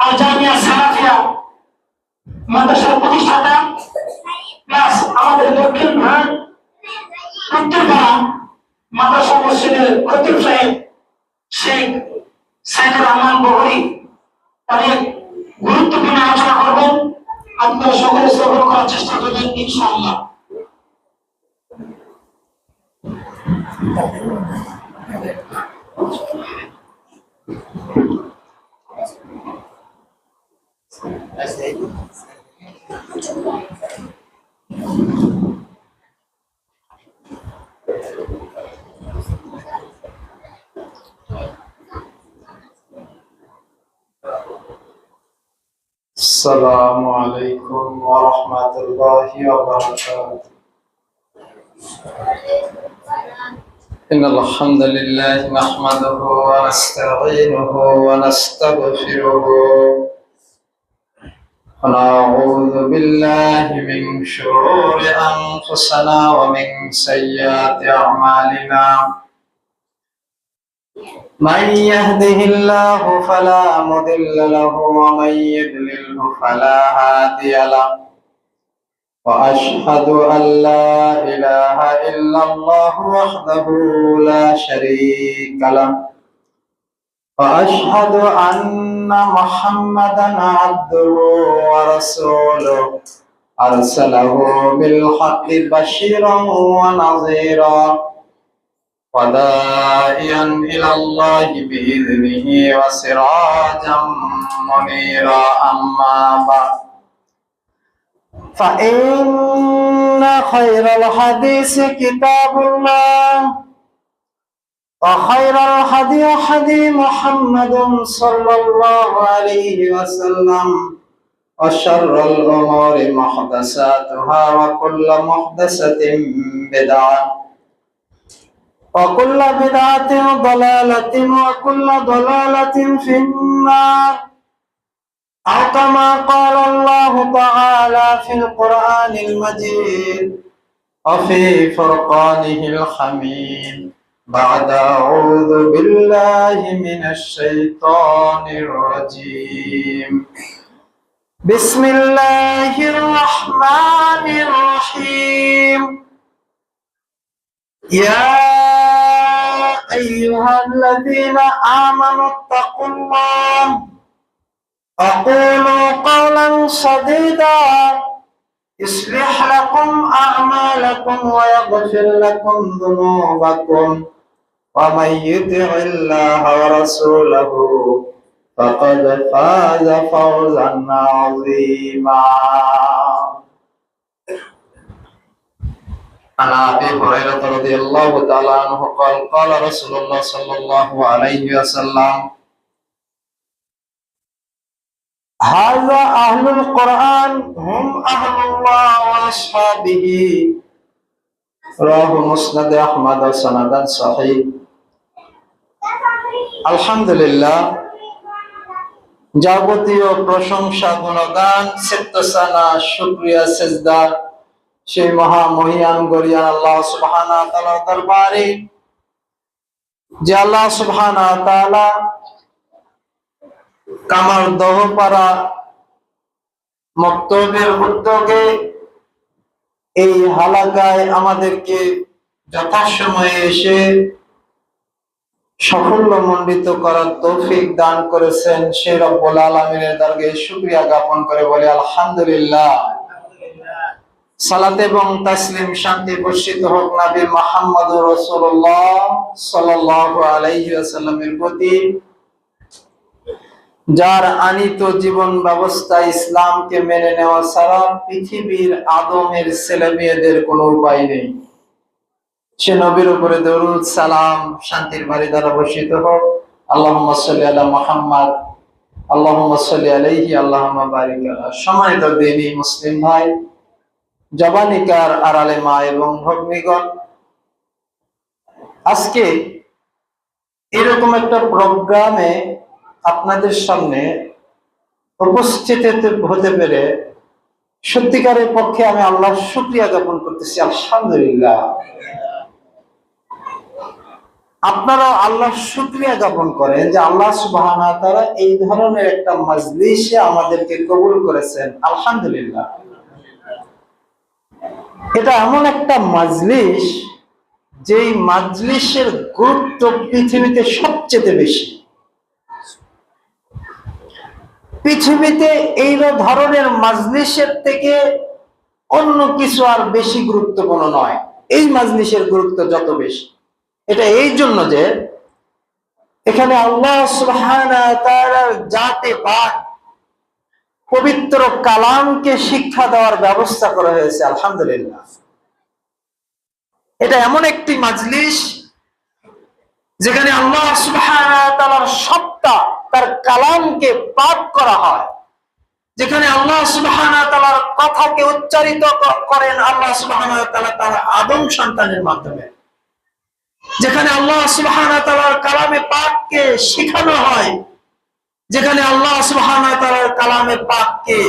আল জামিয়া সালাফিয়া মাদ্রাসার প্রতিষ্ঠাতা প্লাস আমাদের দক্ষিণ ভাগ উত্তরপাড়া মাদ্রাসা মসজিদের খতিব সাহেব শেখ সাইদুর রহমান বহরি অনেক গুরুত্বপূর্ণ আলোচনা করবেন। আপনারা সকলে শ্রবণ করার চেষ্টা করবেন ইনশাআল্লাহ। السلام عليكم ورحمة الله وبركاته. إن الحمد لله نحمده ونستعينه ونستغفره ونعوذ بالله من شرور أنفسنا ومن سيئات أعمالنا. من يهده الله فلا مضل له ومن يضلله فلا هادي له. وأشهد أن لا إله إلا الله وحده لا شريك له. وأشهد أن محمدا عبده ورسوله أرسله بالحق بشيرا ونذيرا وداعيا إلى الله بإذنه وسراجا منيرا. أما بعد فإن خير الحديث كتاب الله وخير الهدي هدي محمد صلى الله عليه وسلم وشر الأمور محدثاتها وكل محدثة بدعة وكل بدعة ضلالة وكل ضلالة في النار. أو كما قال الله تعالى في القرآن المجيد وفي فرقانه الحميد بعد أعوذ بالله من الشيطان الرجيم. بسم الله الرحمن الرحيم. يا أيها الذين آمنوا اتقوا الله وقولوا قولا سديدا يصلح لكم أعمالكم ويغفر لكم ذنوبكم ومن يطع الله ورسوله فقد فاز فوزا عظيما. عن أبي هريرة رضي الله تعالى عنه قال قال رسول الله صلى الله عليه وسلم هذا أهل القرآن هم أهل الله وأصحابه. رواه مسند أحمد سندا صحيح. আলহামদুলিল্লাহ, যাবতীয় প্রশংসা গুণগান সিদ্দসানা শুকরিয়া সিজদা সেই মহা মহিয়ান গরিয়ান আল্লাহ সুবহানাহু ওয়া তাআলার দরবারে, যে আল্লাহ সুবহানাহু ওয়া তাআলা কামার দহপাড়া মক্তবের উদ্যোগে এই হালাকায় আমাদেরকে যথাসময়ে এসে সাফল্য মণ্ডিত করার তৌফিক দান করেছেন। সেই রব্বুল আলামিনের দরবারে শুকরিয়া জ্ঞাপন করে বলি আলহামদুলিল্লাহ। সালাত এবং তাসলিম শান্তি বর্ষিত হোক নবী মুহাম্মদুর রাসূলুল্লাহ সাল্লাল্লাহু আলাইহি ওয়াসাল্লামের প্রতি, যার আনিত জীবন ব্যবস্থা ইসলামকে মেনে নেওয়া ছাড়া পৃথিবীর আদমের ছেলে মেয়েদের কোনো উপায় নেই। সে নবীর উপরে দরুদ সালাম শান্তির বাড়ি দ্বারা বর্ষিত হোক। আল্লাহুম্মা সাল্লি আলা মুহাম্মদ, আল্লাহুম্মা সাল্লি আলাইহি, আল্লাহুম্মা বারিক আলা। সম্মানিত দিনী মুসলিম ভাই, জবানিকার আড়ালে মা এবং ভগ্নীগণ, আজকে এরকম একটা প্রোগ্রামে আপনাদের সামনে উপস্থিত হতে পেরে সত্যিকারের পক্ষে আমি আল্লাহর শুকরিয়া জ্ঞাপন করতেছি। আলহামদুলিল্লাহ। আপনারাও আল্লাহর শুকরিয়া জ্ঞাপন করেন যে আল্লাহ সুবহানাহু ওয়া তাআলা এই ধরনের একটা মাজলিসে আমাদেরকে কবুল করেছেন, আলহামদুলিল্লাহ। এটা এমন একটা মাজলিস যেই মাজলিসের গুরুত্ব পৃথিবীতে সবচেয়ে বেশি। পৃথিবীতে এই ধরনের মাজলিসের থেকে অন্য কিছু আর বেশি গুরুত্বপূর্ণ নয়। এই মাজলিসের গুরুত্ব যত বেশি, এটা এই জন্য যে এখানে আল্লাহ সুবহানাহু ওয়া তাআলার জাতে পাক পবিত্র কালামকে শিক্ষা দেওয়ার ব্যবস্থা করা হয়েছে, আলহামদুলিল্লাহ। এটা এমন একটি মাজলিস যেখানে আল্লাহ সুবহানাহু ওয়া তাআলার সত্তা, তার কালামকে পাঠ করা হয়, যেখানে আল্লাহ সুবহানাহু ওয়া তাআলার কথাকে উচ্চারিত করেন আল্লাহ সুবহানাহু ওয়া তাআলা তার আদম সন্তানের মাধ্যমে, যেখানে আল্লাহ সুবহানাহু ওয়া তাআলার কালামে পাককে শেখানো হয়, যেখানে আল্লাহ সুবহানাহু ওয়া তাআলার কালামে পাককে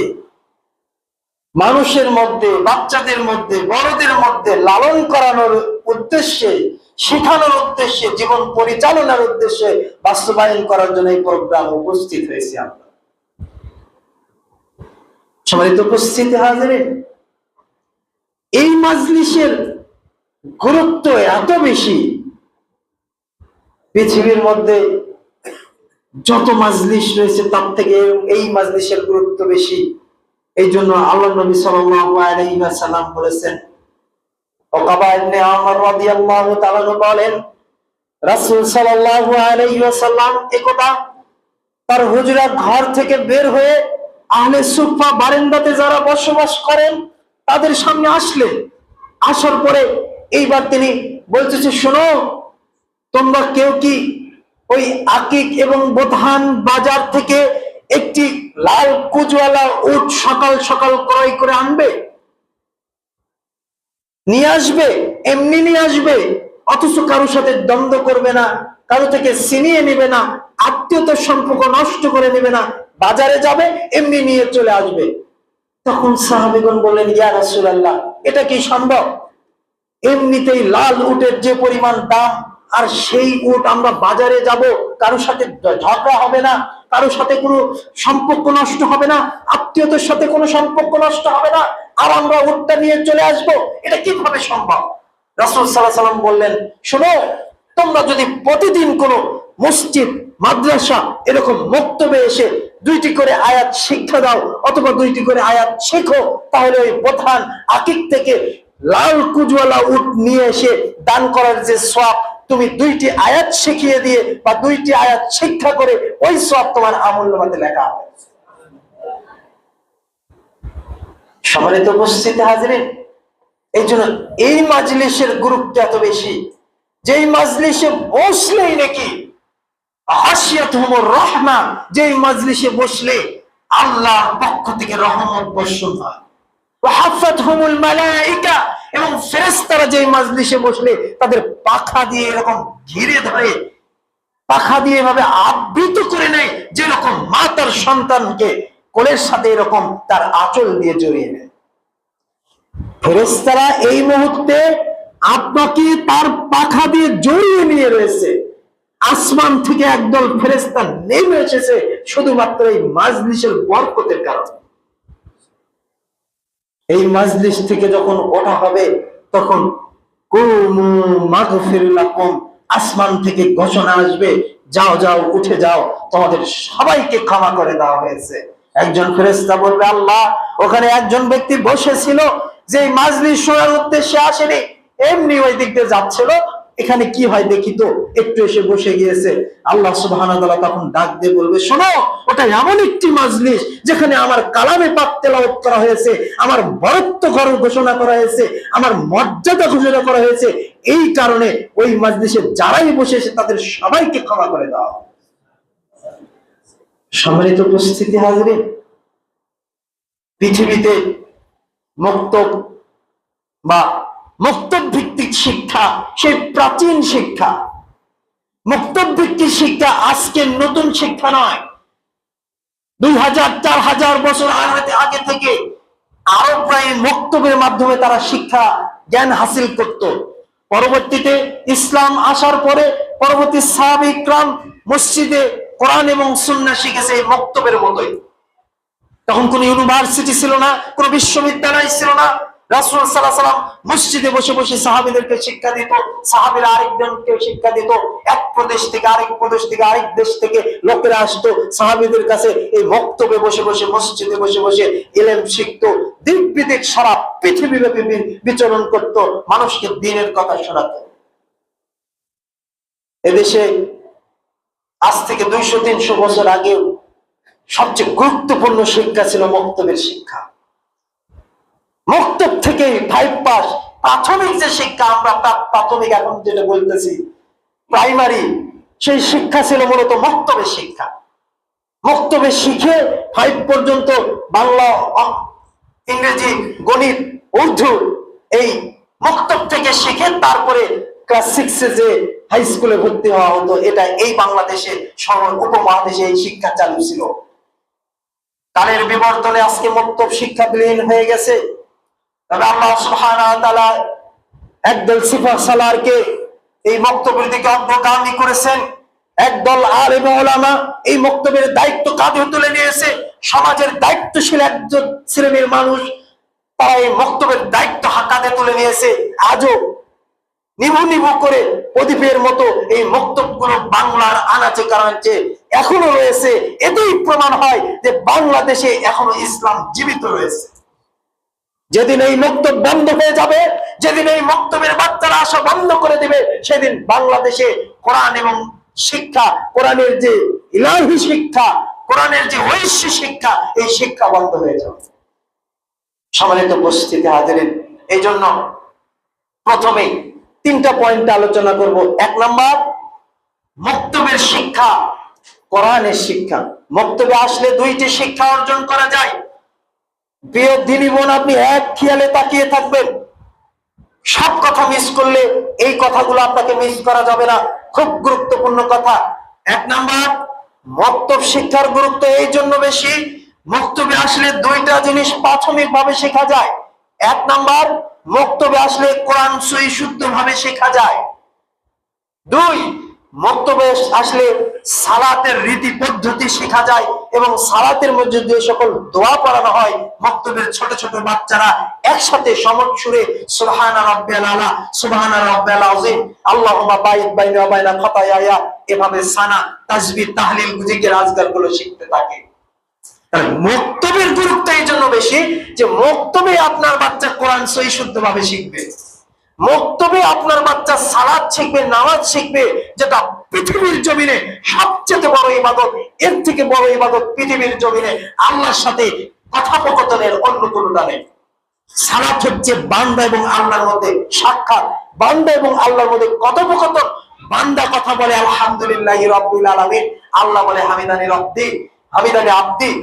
মানুষের মধ্যে, বাচ্চাদের মধ্যে, বড়দের মধ্যে লালন করানোর উদ্দেশ্যে, শেখানোর উদ্দেশ্যে, জীবন পরিচালনার উদ্দেশ্যে বাস্তবায়ন করার জন্য এই প্রোগ্রাম উপস্থিত হয়েছি আমরা। সম্মানিত উপস্থিতি হাজিরিন, এই মাজলিসের গুরুত্ব এত বেশি, পৃথিবীর মধ্যে যত মাজলিস রয়েছে তার থেকে এই মাজলিসের গুরুত্ব বেশি। এই জন্য আল্লাহ নবী সাল্লাল্লাহু আলাইহি ওয়াসাল্লাম বলেছেন, ওকাবা ইবনে আমর রাদিয়াল্লাহু তাআলা বলেন, রাসূল সাল্লাল্লাহু আলাইহি ওয়াসাল্লাম একদা তার হুজরা ঘর থেকে বের হয়ে আহলে সুফা বারান্দাতে যারা বসবাস করেন তাদের সামনে আসলেন। আসার পরে এইবার তিনি বলতেছে, শোনো, তোমরা কেউ কি ওই আকিক এবং বোধান বাজার থেকে একটি লাল কুচওয়ালা উট সকাল সকাল ক্রয় করে আনবে, নিয়ে আসবে, এমনি নিয়ে আসবে, অথচ কারোর সাথে দ্বন্দ্ব করবে না, কারো থেকে ছিনিয়ে নেবে না, আত্মীয়তার সম্পর্ক নষ্ট করে নেবে না, বাজারে যাবে এমনি নিয়ে চলে আসবে। তখন সাহাবীগণ বললেন, ইয়া রাসূলুল্লাহ, এটা কি সম্ভব? এমনিতেই লাল উটের যে পরিমাণ দাম, আর সেই উট আমরা বাজারে যাব, কারোর সাথে ঝগড়া হবে না, কারোর সাথে কোনো সম্পর্ক নষ্ট হবে না, আত্মীয়তার সাথে কোনো সম্পর্ক নষ্ট হবে না, আর আমরা উটটা নিয়ে চলে আসব, এটা কিভাবে সম্ভব? রাসূল সাল্লাল্লাহু আলাইহি ওয়াসাল্লাম বললেন, শোনো, তোমরা যদি প্রতিদিন কোনো মসজিদ, মাদ্রাসা, এরকম মক্তবে এসে 2টি করে আয়াত শিক্ষা দাও অথবা 2টি করে আয়াত শেখো, তাহলে ওই প্রধান আকিক থেকে লাল কুজওয়ালা উট নিয়ে এসে দান করার যে সওয়াব, তুমি 2টি আয়াত শিখিয়ে দিয়ে বা 2টি আয়াত শিক্ষা করে ওই সওয়াব তোমার আমলনামাতে লেখা হবে। সম্মানিত উপস্থিতি হাজিরিন, এই জন্য এই মাজলিসের গুরুত্ব এত বেশি, যেই মাজলিসে বসলেই নাকি হাসিয়াতুহুমুর রাহমা, যেই মাজলিসে বসলে আল্লাহর পক্ষ থেকে রহমত বর্ষণ হয়, ওয়া হাফাতহুমুল মালায়েকা, এবং ফেরেশতারা যেই মাজলিসে বসলে তাদের পাখা দিয়ে এরকম ঘিরে ধরে, পাখা দিয়ে এভাবে আবৃত করে নেয়, যেরকম মা তার সন্তানকে কোলের সাথে এরকম তার আঁচল দিয়ে জড়িয়ে নেয়। ফেরেশতারা এই মুহূর্তে আপনাকে তার পাখা দিয়ে জড়িয়ে নিয়ে রয়েছে। আসমান থেকে একদল ফেরেশতা নেমে এসেছে শুধুমাত্র এই মাজলিসের বরকতের কারণে। এই মাজলিস থেকে যখন ওঠা হবে তখন কুমু মাগফির লাকুম, আসমান থেকে ঘোষণা আসবে, যাও যাও, উঠে যাও, তোমাদের সবাইকে ক্ষমা করে দেওয়া হয়েছে। একজন ফেরেশতা বলবে, আল্লাহ, ওখানে একজন ব্যক্তি বসেছিল যে মাজলিস শোনার উদ্দেশ্যে আসেনি, এমনি ওই দিক দিয়ে যাচ্ছিল, এখানে কি হয় দেখি তো, একটু এসে বসে গিয়েছে। আল্লাহ সুবহানাহু ওয়া তাআলা তখন ডাক দিয়ে বলবে, শোনো, ওটা এমন একটি মাজলিস যেখানে আমার কালামে পাক তেলাওয়াত করা হয়েছে, আমার বরত্ব ঘোষণা করা হয়েছে, আমার মর্যাদা ঘোষণা করা হয়েছে, এই কারণে ওই মাজলিসে যারাই বসেছে তাদের সবাইকে ক্ষমা করে দাও। সম্মানিত উপস্থিতি হাজিরিন, পৃথিবীতে মক্তব বা মক্তব ভিত্তিক শিক্ষা, সেই প্রাচীন শিক্ষা, মক্তব ভিত্তিক শিক্ষা আজকের নতুন শিক্ষা নয়। 2000-4000 বছর আগে থেকে আরো প্রায় মক্তবের মাধ্যমে তারা শিক্ষা জ্ঞান হাসিল করত। পরবর্তীতে ইসলাম আসার পরে পরবর্তী সাহাবা ইকরাম মসজিদে কোরআন এবং সুন্নাহ শিখেছে এই মক্তবের মতোই। তখন কোন ইউনিভার্সিটি ছিল না, কোন বিশ্ববিদ্যালয় ছিল না। রাসূল সাল্লাল্লাহু আলাইহি ওয়াসাল্লাম মসজিদে বসে বসে সাহাবীদেরকে শিক্ষা দিত, সাহাবীরা আরেকজনকে শিক্ষা দিত। এক প্রদেশ থেকে আরেক প্রদেশ থেকে আরেক দেশ থেকে লোকেরা আসতো সাহাবীদের কাছে, এই মক্তবে বসে বসে মসজিদে বসে বসে ইলম শিখতো। দিক বিদিক সারা পৃথিবীব্যাপী বিচরণ করত, মানুষকে দ্বীনের কথা শোনাতো। এদেশে আজ থেকে 200-300 বছর আগেও সবচেয়ে গুরুত্বপূর্ণ শিক্ষা ছিল মক্তবের শিক্ষা। মক্তব থেকে 5 পাস প্রাথমিক যে শিক্ষা, আমরা প্রাথমিক এখন যেটা বলতেছি প্রাইমারি, সেই শিক্ষা ছিল মূলত মক্তবের শিক্ষা। মক্তবে শিখে 5 পর্যন্ত বাংলা, ইংরেজি, গণিত, উর্দু এই মক্তব থেকে শিখে তারপরে ক্লাস 6-এ যে হাই স্কুলে ভর্তি হওয়া হতো। এটা এই বাংলাদেশে উপমহাদেশে এই শিক্ষা চালু ছিল। কালের বিবর্তনে আজকে মক্তব শিক্ষা বিলীন হয়ে গেছে। তবে আল্লাহ সুবহানাহু ওয়া তাআলা একদল সিফা সালারকে এই মক্তবের দিকে অগ্রগামী করেছেন। একদল আলেম ওলামা এই মক্তবের দায়িত্ব কাঁধে তুলে নিয়েছে। সমাজের দায়িত্বশীল একজন শ্রেণীর মানুষ তারা এই মক্তবের দায়িত্ব কাঁধে তুলে নিয়েছে। আজও নিভু নিভু করে প্রদীপের মতো এই মক্তবগুলো বাংলার আনাচে কানাচে এখনো রয়েছে। এতেই প্রমাণ হয় যে বাংলাদেশে এখনো ইসলাম জীবিত রয়েছে। যেদিন এই মক্তব বন্ধ হয়ে যাবে, যেদিন এই মক্তবের বাচ্চারা আসা বন্ধ করে দিবে, সেদিন বাংলাদেশে কোরআন এবং শিক্ষা, কোরআনের যে ইলাহি শিক্ষা, কোরআনের যে ঐশী শিক্ষা, এই শিক্ষা বন্ধ হয়ে যাবে। সম্মানিত উপস্থিতি হাজিরিন, এই জন্য প্রথমে 3টা পয়েন্ট আলোচনা করব। 1 নাম্বার, মক্তবের শিক্ষা, কোরআনের শিক্ষা। মক্তবে আসলে 2টি শিক্ষা অর্জন করা যায়। প্রিয় দিনী বোন, আপনি এক খেয়ালে তাকিয়ে থাকবেন, সব কথা মিস করলে এই কথাগুলো আপনাকে মিস করা যাবে না। খুব গুরুত্বপূর্ণ কথা। 1 নাম্বার, মক্তব শিক্ষার গুরুত্ব এই জন্য বেশি, মক্তবে আসলে 2টা জিনিস প্রাথমিকভাবে শেখা যায়। 1 নাম্বার, মক্তবে আসলে কোরআন সহি শুদ্ধভাবে শেখা যায়। 2, মক্তবে আসলে সালাতের রীতি পদ্ধতি শেখা যায় এবং সালাতের মধ্যে যে সকল দোয়া পড়ানো হয়, মক্তবের ছোট ছোট বাচ্চারা একসাথে সমট সুরে সুবহানা রাব্বিয়াল আলা, সুবহানা রাব্বিয়াল আযীম, আল্লাহুম্মা বাইদ বাইনা ওয়া বাইনা খাতায়ায়া, এভাবে সানা, তাসবিহ, তাহলিল, জিকির, আজকার গুলো শিখতে থাকে। মক্তবের গুরুত্ব এই জন্য বেশি যে মক্তবে আপনার বাচ্চা কোরআন সহি শুদ্ধভাবে শিখবে। মক্তবে আপনার বাচ্চা সালাত শিখবে, নামাজ শিখবে, যেটা পৃথিবীর জমিনে সবচেয়ে বড় ইবাদত। এর থেকে বড় ইবাদত পৃথিবীর জমিনে আল্লাহর সাথে কথোপকথনের অন্য কোনটা নেই। সালাত হচ্ছে বান্দা এবং আল্লাহর মধ্যে সাক্ষাৎ, বান্দা এবং আল্লাহর মধ্যে কথোপকথন। বান্দা কথা বলে আলহামদুলিল্লাহি রাব্বিল আলামিন, আল্লাহ বলে হামিদানি রব্বি, হামিদানি আব্দি।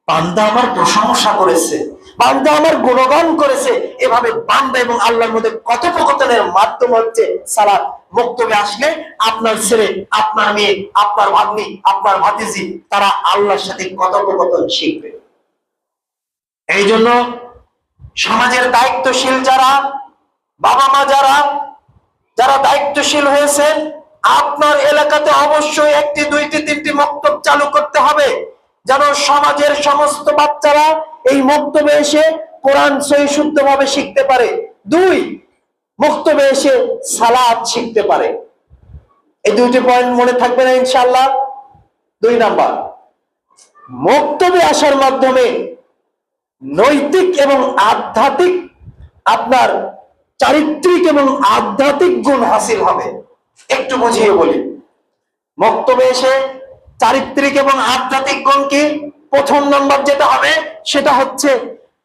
বান্দা আমার প্রশংসা করেছে, বান্দা আমার গুণগান করেছে। এভাবে বান্দা এবং আল্লাহর মধ্যে কথোপকথনের মাধ্যম হচ্ছে সালাত। মক্তবে আসলে আপনার ছেলে, আপনার মেয়ে, আপনার ভাগ্নি, আপনার ভাতিজি, তারা আল্লাহর সাথে কথোপকথন শিখবে। এই জন্য সমাজের দায়িত্বশীল যারা, বাবা মা যারা যারা দায়িত্বশীল হয়েছেন, আপনার এলাকাতে অবশ্যই 1টি 2টি 3টি মক্তব চালু করতে হবে, যেন সমাজের সমস্ত বাচ্চারা এই মক্তবে এসে কোরআন সহি শুদ্ধভাবে শিখতে পারে। 2, মক্তবে এসে সালাত শিখতে পারে। এই 2টি পয়েন্ট মনে থাকবে না ইনশাআল্লাহ। 2 নাম্বার, মক্তবে আসার মাধ্যমে নৈতিক এবং আধ্যাত্মিক, আপনার চারিত্রিক এবং আধ্যাত্মিক গুণ হাসিল হবে। একটু বুঝিয়ে বলি। মক্তবে এসে চারিত্রিক এবং আধ্যাত্মিক গুণ কি? 1 নম্বর যেটা হবে সেটা হচ্ছে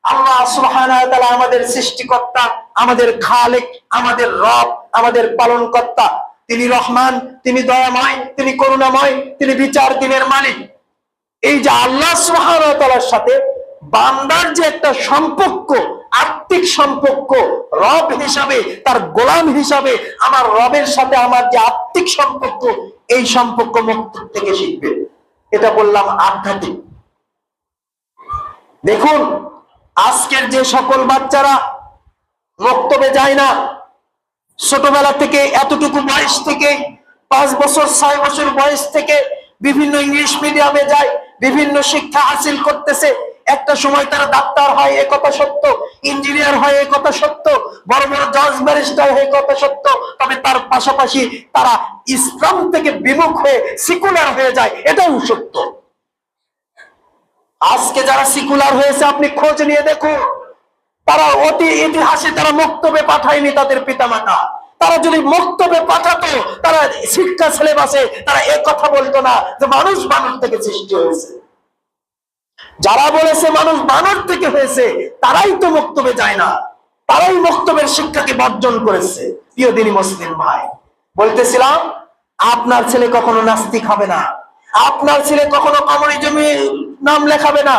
আল্লাহ সুবহানাহু ওয়া তাআলা আমাদের সৃষ্টিকর্তা, আমাদের খালেক, আমাদের রব, আমাদের পালনকর্তা। তিনি রহমান, তিনি দয়াময়, তিনি করুণাময়, তিনি বিচার দিনের মালিক। এই যে আল্লাহ সুবহানাহু ওয়া তাআলার সাথে বান্দার যে একটা সম্পর্ক, আত্মিক সম্পর্ক, রব হিসাবে, তার গোলাম হিসাবে আমার রবের সাথে আমার যে আত্মিক সম্পর্ক, এই সম্পর্ক মক্তব থেকে শিখবে। এটা বললাম আধ্যাত্মিক। দেখুন, আজকের যে সকল বাচ্চারা মক্তবে যায় না, ছোটবেলা থেকে, এতটুকু বয়স থেকে, 5 বছর 6 বছর বয়স থেকে বিভিন্ন ইংলিশ মিডিয়ামে যায়, বিভিন্ন শিক্ষা হাসিল করতেছে। একটা সময় তারা ডাক্তার হয়, এ কথা সত্য, ইঞ্জিনিয়ার হয়, এ কথা সত্য, বড় বড় জজ ব্যারিস্টার হয়, এ কথা সত্য। তবে তার পাশাপাশি তারা ইসলাম থেকে বিমুখ হয়ে সেকুলার হয়ে যায়, এটাও সত্য। আজকে যারা সেকুলার হয়েছে আপনি খোঁজ নিয়ে দেখুন, তারা অতি ইতিহাসে তারা মক্তবে পাঠায়নি তাদের পিতামাতা। তারা যদি মক্তবে পাঠাতো, তারা শিক্ষা সিলেবাসে তারা এক কথা বলতো না যে মানুষ বানর থেকে সৃষ্টি হয়েছে। যারা বলেছে মানুষ বানর থেকে হয়েছে, তারাই তো মক্তবে যায় না, তারাই মক্তবের শিক্ষাকে বর্জন করেছে। প্রিয় দিনী মুসলিম ভাই, বলতেছিলাম আপনার ছেলে কখনো নাস্তিক হবে না, আপনার ছেলে কখনো কমিউনিজমে নাম লেখাবে না,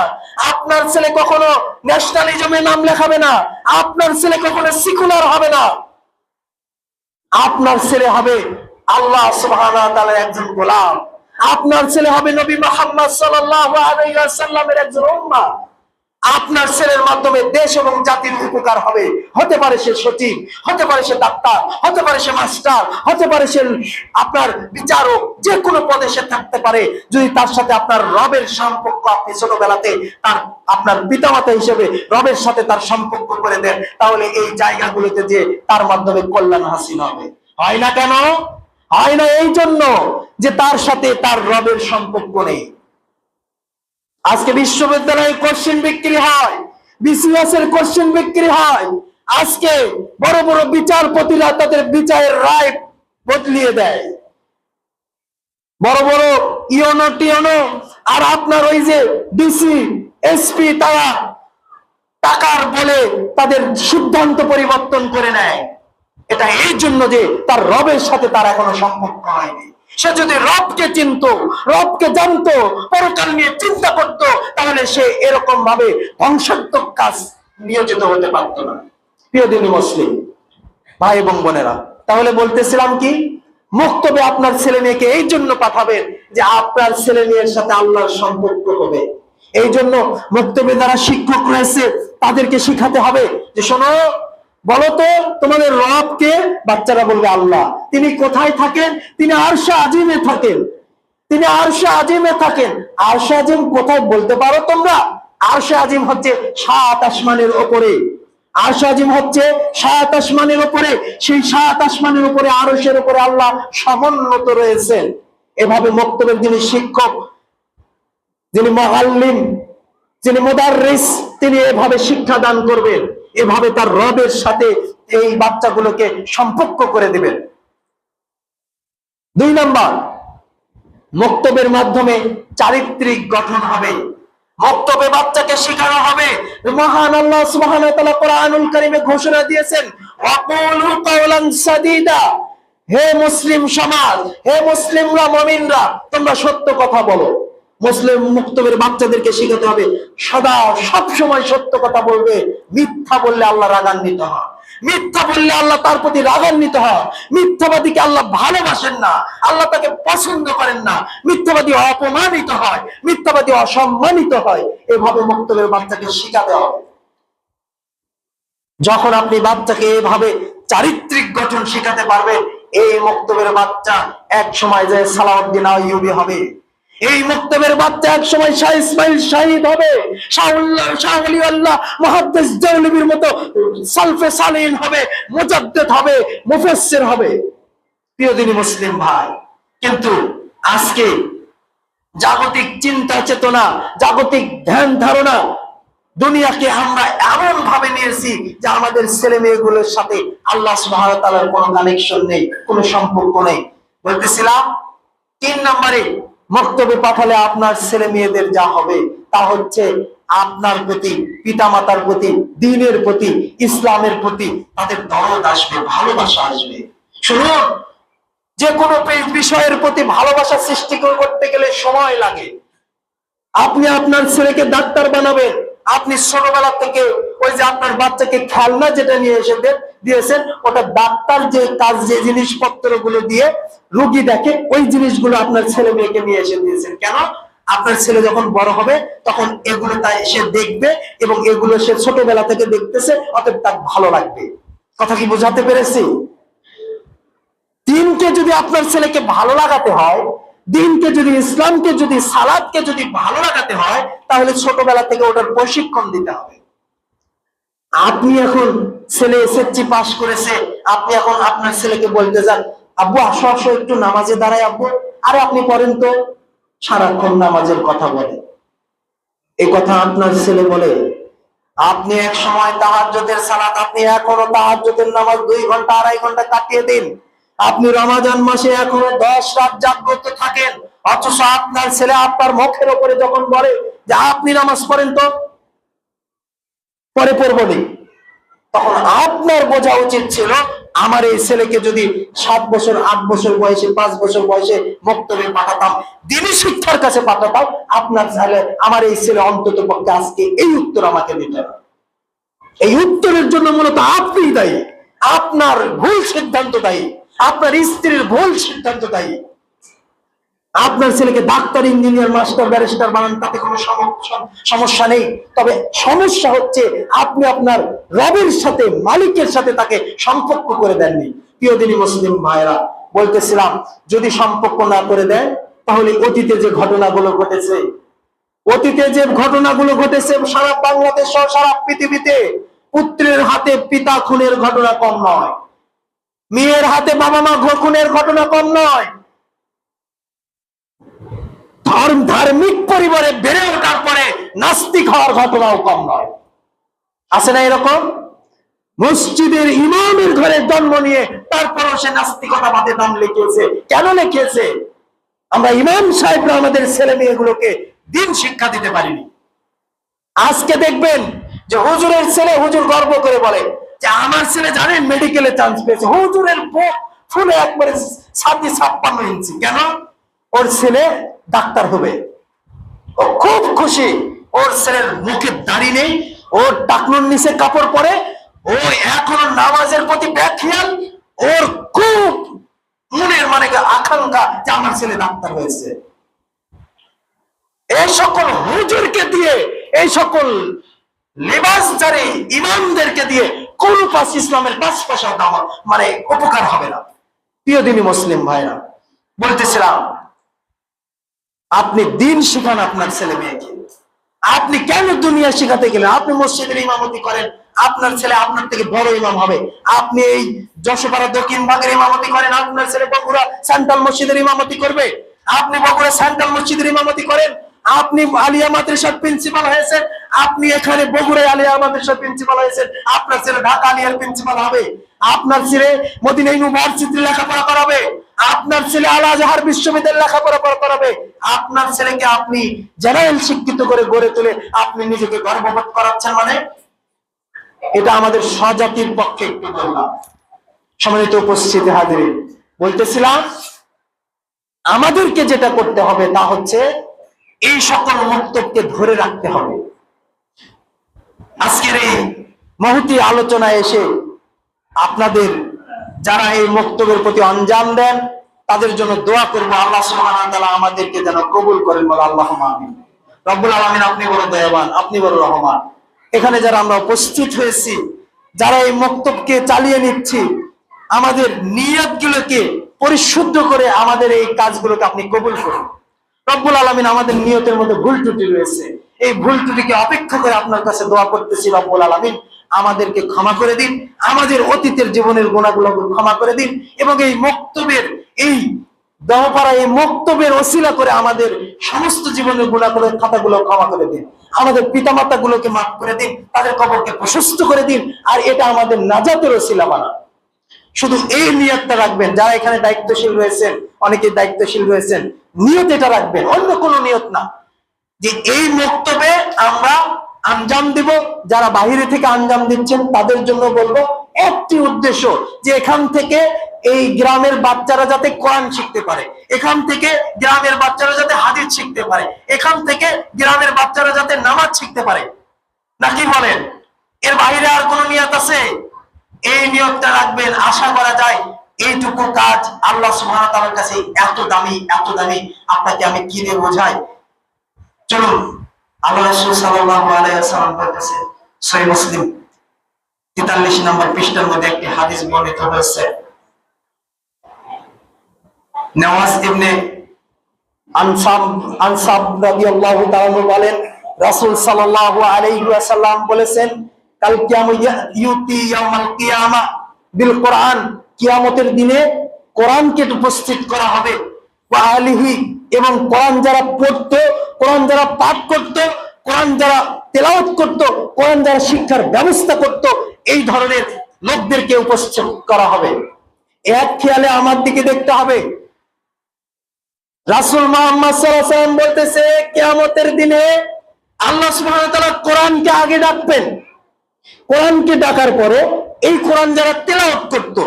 আপনার ছেলে কখনো ন্যাশনালিজমে নাম লেখাবে না, আপনার ছেলে কখনো সেকুলার হবে না। আপনার ছেলে হবে আল্লাহ সুবহানাহু ওয়া তাআলার একজন গোলাম, আপনার ছেলে হবে নবী মুহাম্মদ সাল্লাল্লাহু আলাইহি ওয়াসাল্লামের একজন উম্মাহ। আপনার ছেলের মাধ্যমে দেশ এবং জাতির উপকার হবে। হতে পারে সে সচিব, হতে পারে সে ডাক্তার, হতে পারে সে মাস্টার, হতে পারে সে আপনার বিচারক, যে কোনো পদে সে থাকতে পারে। যদি তার সাথে আপনার রবের সম্পর্ক আপনি ছোটবেলাতে তার আপনার পিতামাতা হিসেবে রবের সাথে তার সম্পর্ক করে দেন, তাহলে এই জায়গাগুলোতে যে তার মাধ্যমে কল্যাণ হাসিল হবে। হয় না কেন? হয় না এই জন্য যে তার সাথে তার রবের সম্পর্ক নেই। আজকে বিশ্ববিদ্যালয়ে কোশ্চেন বিক্রি হয়, বিসিএস এর কোশ্চেন বিক্রি হয়। আজকে বড় বড় বিচারপতিরা তাদের বিচারের রায় বদলিয়ে দেয়, বড় বড় ইউনো টিউনো আর আপনার ওই যে ডিসি এসপি, তারা টাকার বলে তাদের সিদ্ধান্ত পরিবর্তন করে নেয়। এটা এই জন্য যে তার রবের সাথে তার এখনো সম্পর্ক হয়নি। সে যদি রবকে চিনতো, রবকে জানতো, পরকাল নিয়ে চিন্তা করত, তাহলে সে এরকম ভাবে ধ্বংসাত্মক কাজ নিয়োজিত হতে পারতো না। প্রিয় দিনী মুসলিম ভাই এবং বোনেরা, তাহলে বলতেছিলাম কি, মক্তবে আপনার ছেলে মেয়েকে এই জন্য পাঠাবেন যে আপনার ছেলে মেয়ের সাথে আল্লাহর সম্পর্ক হবে। এই জন্য মক্তবে যারা শিক্ষক রয়েছে তাদেরকে শিখাতে হবে যে শোনো, বলো তো তোমাদের রব কে? বাচ্চারা বলবে আল্লাহ। তিনি কোথায় থাকেন? তিনি আরশে আজিমে থাকেন। তিনি আরশে আজিমে থাকেন। আরশে আজিম কোথায় বলতে পারো তোমরা? আরশে আজিম হচ্ছে 7 আসমানের উপরে। আরশে আজিম হচ্ছে 7 আসমানের উপরে। সেই 7 আসমানের উপরে আরশের উপরে আল্লাহ সমুন্নত রয়েছেন। এভাবে মক্তবের যিনি শিক্ষক, যিনি মুআল্লিম, যিনি মুদাররিস, তিনি এভাবে শিক্ষা দান করবেন, এভাবে তার রবের সাথে এই বাচ্চাগুলোকে সম্পর্ক করে দিবেন। 2 নাম্বার, মক্তবের মাধ্যমে চারিত্রিক গঠন হবে। মক্তবে বাচ্চাকে শেখানো হবে। মহান আল্লাহ সুবহানাহু ওয়া তাআলা কোরআনুল কারীমে ঘোষণা দিয়েছেন, ওয়াকুলু কাওলান সাদীদা। হে মুসলিম সমাজ, হে মুসলিমরা, মুমিনরা, তোমরা সত্য কথা বলো। মুসলিম মুক্তবের বাচ্চাদেরকে শেখাতে হবে সদা সব সময় সত্য কথা বলবে। মিথ্যা বললে আল্লাহ রাগান্বিত হয়, মিথ্যা বললে আল্লাহ তার প্রতি রাগান্বিত হয়। মিথ্যাবাদীকে আল্লাহ ভালোবাসেন না, আল্লাহ তাকে পছন্দ করেন না। মিথ্যাবাদী অপমানিত হয়, মিথ্যাবাদী অসম্মানিত হয়। এভাবে মুক্তবের বাচ্চাকে শেখাতে হবে। যখন আপনি বাচ্চাকে এভাবে চারিত্রিক গঠন শেখাতে পারবেন, এই মুক্তবের বাচ্চা এক সময় যে সালাউদ্দিন আইয়ুবী হবে। এই মুক্তবের বাচ্চা এক সময় শাহ ইসমাইল শাহিদ হবে, শাহ ওলিউল্লাহ মুহাদ্দিস দেওলভীর মতো সালফে সালিহিন হবে, মুজাদ্দিদ হবে, মুফাসসির হবে। প্রিয় দিনী মুসলিম ভাই, কিন্তু আজকে জাগতিক চিন্তা চেতনা, জাগতিক ধ্যান ধারণা, দুনিয়াকে আমরা এমন ভাবে নিয়েছি যে আমাদের ছেলে মেয়েগুলোর সাথে আল্লাহ সুবহানাহু ওয়া তাআলার কোনো কানেকশন নেই, কোনো সম্পর্ক নেই। বলতেছিলাম 3 নম্বরে, মক্তবে পাঠালে আপনার ছেলে মেয়েদের যা হবে তা হচ্ছে আপনার প্রতি, পিতামাতার প্রতি, দ্বীনের প্রতি, ইসলামের প্রতি তাদের দরদ আসবে, ভালোবাসা আসবে। শুনুন, যে কোনো বিষয়ের প্রতি ভালোবাসা সৃষ্টি করতে গেলে সময় লাগে। আপনি আপনার ছেলেকে ডাক্তার বানাবেন, আপনি ছোটবেলা থেকে ওই যে আপনার বাচ্চাকে খেলনা যেটা নিয়ে এসে দিয়েছেন, ওটা ডাক্তার যে কাজ, যে জিনিসপত্র গুলো দিয়ে রোগী দেখে, ওই জিনিসগুলো আপনার ছেলে মেয়েকে নিয়ে এসে দিয়েছেন। কেন? আপনার ছেলে যখন বড় হবে তখন এগুলো তাই সে দেখবে এবং এগুলো সে ছোটবেলা থেকে দেখতেছে, অতএব তার ভালো লাগবে। কথা কি বোঝাতে পেরেছি? দিনকে যদি আপনার ছেলেকে ভালো লাগাতে হয়, দিনকে যদি, ইসলামকে যদি, সালাদকে যদি ভালো লাগাতে হয়, তাহলে ছোটবেলা থেকে ওটার প্রশিক্ষণ দিতে হবে। আপনি এখন ছেলে এসএসসি পাস করেছে, আপনি এখন আপনার ছেলেকে বলতে যান, আব্বু আসো আসো একটু নামাজে দাঁড়ায় আব্বু, আরে আপনি পড়েন তো, সারাক্ষণ নামাজের কথা বলে। এই কথা আপনার ছেলে বলে? আপনি এক সময় তাহাজ্জুদের সালাত, আপনি এখনো তাহাজ্জুদের নামাজ 2 ঘন্টা 2.5 ঘন্টা কাটিয়ে দিন, আপনি রমাজান মাসে এখনো 10 রাত জাগ্রত থাকেন, অথচ আপনার ছেলে আপনার মুখের উপরে যখন বলে যে আপনি নামাজ পড়েন তো, পরে পড়বো নি, তখন আপনার বোঝা উচিত ছিল আমার এই ছেলেকে যদি 7 বছর 8 বছর বয়সে 5 বছর বয়সে মক্তবে পাঠাতাম, দ্বীনি শিক্ষার কাছে পাঠাতাম, আপনার ছেলে, আমার এই ছেলে অন্তত পক্ষে আজকে এই উত্তর আমাকে দিত না। এই উত্তরের জন্য মূলত আপনিই দায়ী, আপনার ভুল সিদ্ধান্ত দায়ী, আপনার স্ত্রীর ভুল সিদ্ধান্ত দায়ী। আপনার ছেলেকে ডাক্তার, ইঞ্জিনিয়ার, মাস্টার, ব্যারিস্টার বানান, তাতে কোনো সমস্যা নেই, তবে সমস্যা হচ্ছে আপনি আপনার রবের সাথে, মালিকের সাথে তাকে সম্পর্ক করে দেননি। প্রিয় দিনী মুসলিম ভাইরা, বলতেছিলাম যদি সম্পর্ক না করে দেন, তাহলে অতীতে যে ঘটনাগুলো ঘটেছে, সারা বাংলাদেশ সহ সারা পৃথিবীতে পুত্রের হাতে পিতা খুনের ঘটনা কম নয়, মেয়ের হাতে বাবা মা খুনের ঘটনা কম নয়, ধার্মিক পরিবারে বেড়ে ওঠার পরে নাস্তিক হওয়ার ঘটনাও কম নয়। আছে না এরকম? মসজিদের ইমামের ঘরে জন্ম নিয়ে তারপরও সে নাস্তিকতাবাদে নাম লিখিয়েছে। কেন লিখিয়েছে? আমরা ইমাম সাহেবরা আমাদের ছেলে মেয়েগুলোকে দিন শিক্ষা দিতে পারিনি। আজকে দেখবেন যে হুজুরের ছেলে, হুজুর গর্ব করে বলে যে আমার ছেলে জানেন মেডিকেলে চান্স পেয়েছে, হুজুরের ফুলে একবারে 56 ইঞ্চি। কেন? ওর ছেলে ডাক্তার হবে, ও খুব খুশি। ওর ছেলের মুখে দাড়ি নেই, ওর টাকনুর নিচে কাপড় পরে, ও এখনো নামাজের প্রতি ব্যাখ্যাল, ওর খুব মনের মানে আকাঙ্ক্ষা যে আমার ছেলে ডাক্তার হয়েছে। এই সকল হুজুরকে দিয়ে, এই সকল লেবাসদারি ইমামদেরকে দিয়ে কোন পাশ ইসলামের 5 পয়সা দাম মানে উপকার হবে না। প্রিয় দিনী মুসলিম ভাইরা, বলতেছিলাম আপনি দিন শিখান আপনার ছেলে মেয়েকে। আপনি কেন দুনিয়া শিখাতে গেলেন? আপনি মসজিদের ইমামতি করেন, আপনার ছেলে আপনার থেকে বড় ইমাম হবে। আপনি এই যশোপাড়া দক্ষিণ ভাগের ইমামতি করেন, আপনার ছেলে বগুড়া সেন্ট্রাল মসজিদের ইমামতি করবে। আপনি বগুড়া সেন্ট্রাল মসজিদের ইমামতি করেন, আপনি আলিয়া মাদ্রাসার প্রিন্সিপাল হয়েছেন, আপনি এখানে বগুড়ায় আলিয়া মাদ্রাসার প্রিন্সিপাল হয়েছেন, আপনার ছেলে ঢাকা আলিয়ার প্রিন্সিপাল হবে। আপনার ছেলে মদিনা ইউনিভার্সিটি লেখাপড়া করাবে, আপনার ছেলে আল আজহার বিশ্ববিদ্যালয়ে লেখাপড়া করাবে। আপনার ছেলেকে আপনি জেনারেল শিক্ষিত করে গড়ে তুলে আপনি নিজেকে গর্ববোধ করাচ্ছেন, মানে এটা আমাদের স্বজাতির পক্ষে একটু বললাম। সম্মানিত উপস্থিতি হাজিরিন, বলতেছিলাম আমাদেরকে যেটা করতে হবে তা হচ্ছে এই সকল মক্তবকে ধরে রাখতে হবে। আজকের এই মহতি আলোচনায় এসে আপনাদের যারা এই মক্তবের প্রতি অঞ্জাম দেন তাদের জন্য দোয়া করবো, আল্লাহ সুবহানাহু ওয়া তাআলা আমাদেরকে যেন কবুল করেন, বলে আল্লাহুম্মা আমিন। রব্বুল আলামিন, আপনি বড় দয়াবান, আপনি বড় রহমান। এখানে যারা আমরা উপস্থিত হয়েছি, যারা এই মক্তবকে চালিয়ে নিচ্ছি, আমাদের নিয়তগুলোকে পরিশুদ্ধ করে আমাদের এই কাজগুলোকে আপনি কবুল করুন। রব্বুল আলামিন, আমাদের নিয়তের মধ্যে ভুল ত্রুটি রয়েছে, এই ভুল ত্রুটিকে অপেক্ষা করে আপনার কাছে দোয়া করতেছি। রব্বুল আলামিন, আমাদেরকে ক্ষমা করে দিন, আমাদের অতীতের জীবনের গুনাহগুলো ক্ষমা করে দিন, এবং এই মক্তবের এই দহপাড়া এই মক্তবের ওসিলা করে আমাদের সমস্ত জীবনের গুনাহগুলোর খাতাগুলো ক্ষমা করে দিন, আমাদের পিতামাতা গুলোকে মাফ করে দিন, তাদের কবরকে প্রশস্ত করে দিন, আর এটা আমাদের নাজাতের ওসিলা বানান। শুধু এই নিয়তটা রাখবেন, যারা এখানে দায়িত্বশীল রয়েছেন, অনেকে দায়িত্বশীল রয়েছেন, নিয়ত এটা রাখবেন, অন্য কোনো নিয়ত না, যে এই মক্তবে আমরা আঞ্জাম দিব। যারা বাহিরে থেকে আঞ্জাম দিচ্ছেন তাদের জন্য বলবো একটি উদ্দেশ্য, যে এখান থেকে এই গ্রামের বাচ্চারা যাতে কোরআন শিখতে পারে, এখান থেকে গ্রামের বাচ্চারা যাতে হাদিস শিখতে পারে, এখান থেকে গ্রামের বাচ্চারা যাতে নামাজ শিখতে পারে। নাকি বলেন? এর বাইরে আর কোন নিয়ত আছে? এই নিয়তটা রাখবেন। আশা করা যায় এইটুকু কাজ আল্লাহ সুবহানাহু ওয়া তাআলার কাছে এত দামি, এত দামি, আপনাকে আমি কি দিয়ে বোঝাই? চলুন, আল্লাহ রাসূল সাল্লাল্লাহু আলাইহি ওয়াসাল্লাম বলেছেন, সহিহ মুসলিম 43 নম্বর পৃষ্ঠার মধ্যে একটি হাদিস বর্ণিত হয়েছে, নওয়াজ ইবনে আনসাব রাদিয়াল্লাহু তাআলা বলেন, রাসূল সাল্লাল্লাহু আলাইহি ওয়াসাল্লাম বলেছেন, কাল ইউতি ইয়াউমাল কিয়ামা বিল কোরআন, কিয়ামতের দিনে কোরআনকে উপস্থিত করা হবে, ওয়া আলিহি, এবং কোরআন যারা পড়তো, কোরআন যারা পাঠ করতো, কোরআন যারা তেলাওয়াত করতো, কোরআন যারা শিক্ষার ব্যবস্থা করতো, এই ধরনের লোকদেরকে উপস্থিত করা হবে। এক খেয়ালে আমার দিকে দেখতে হবে। রাসূল মুহাম্মদ সাল্লাল্লাহু আলাইহি ওয়াসাল্লাম বলতেছে, কিয়ামতের দিনে আল্লাহ সুবহানাহু ওয়া তাআলা কোরআনকে আগে ডাকবেন। কোরআনকে ডাকার পরে এই কোরআন যারা তেলাওয়াত করত,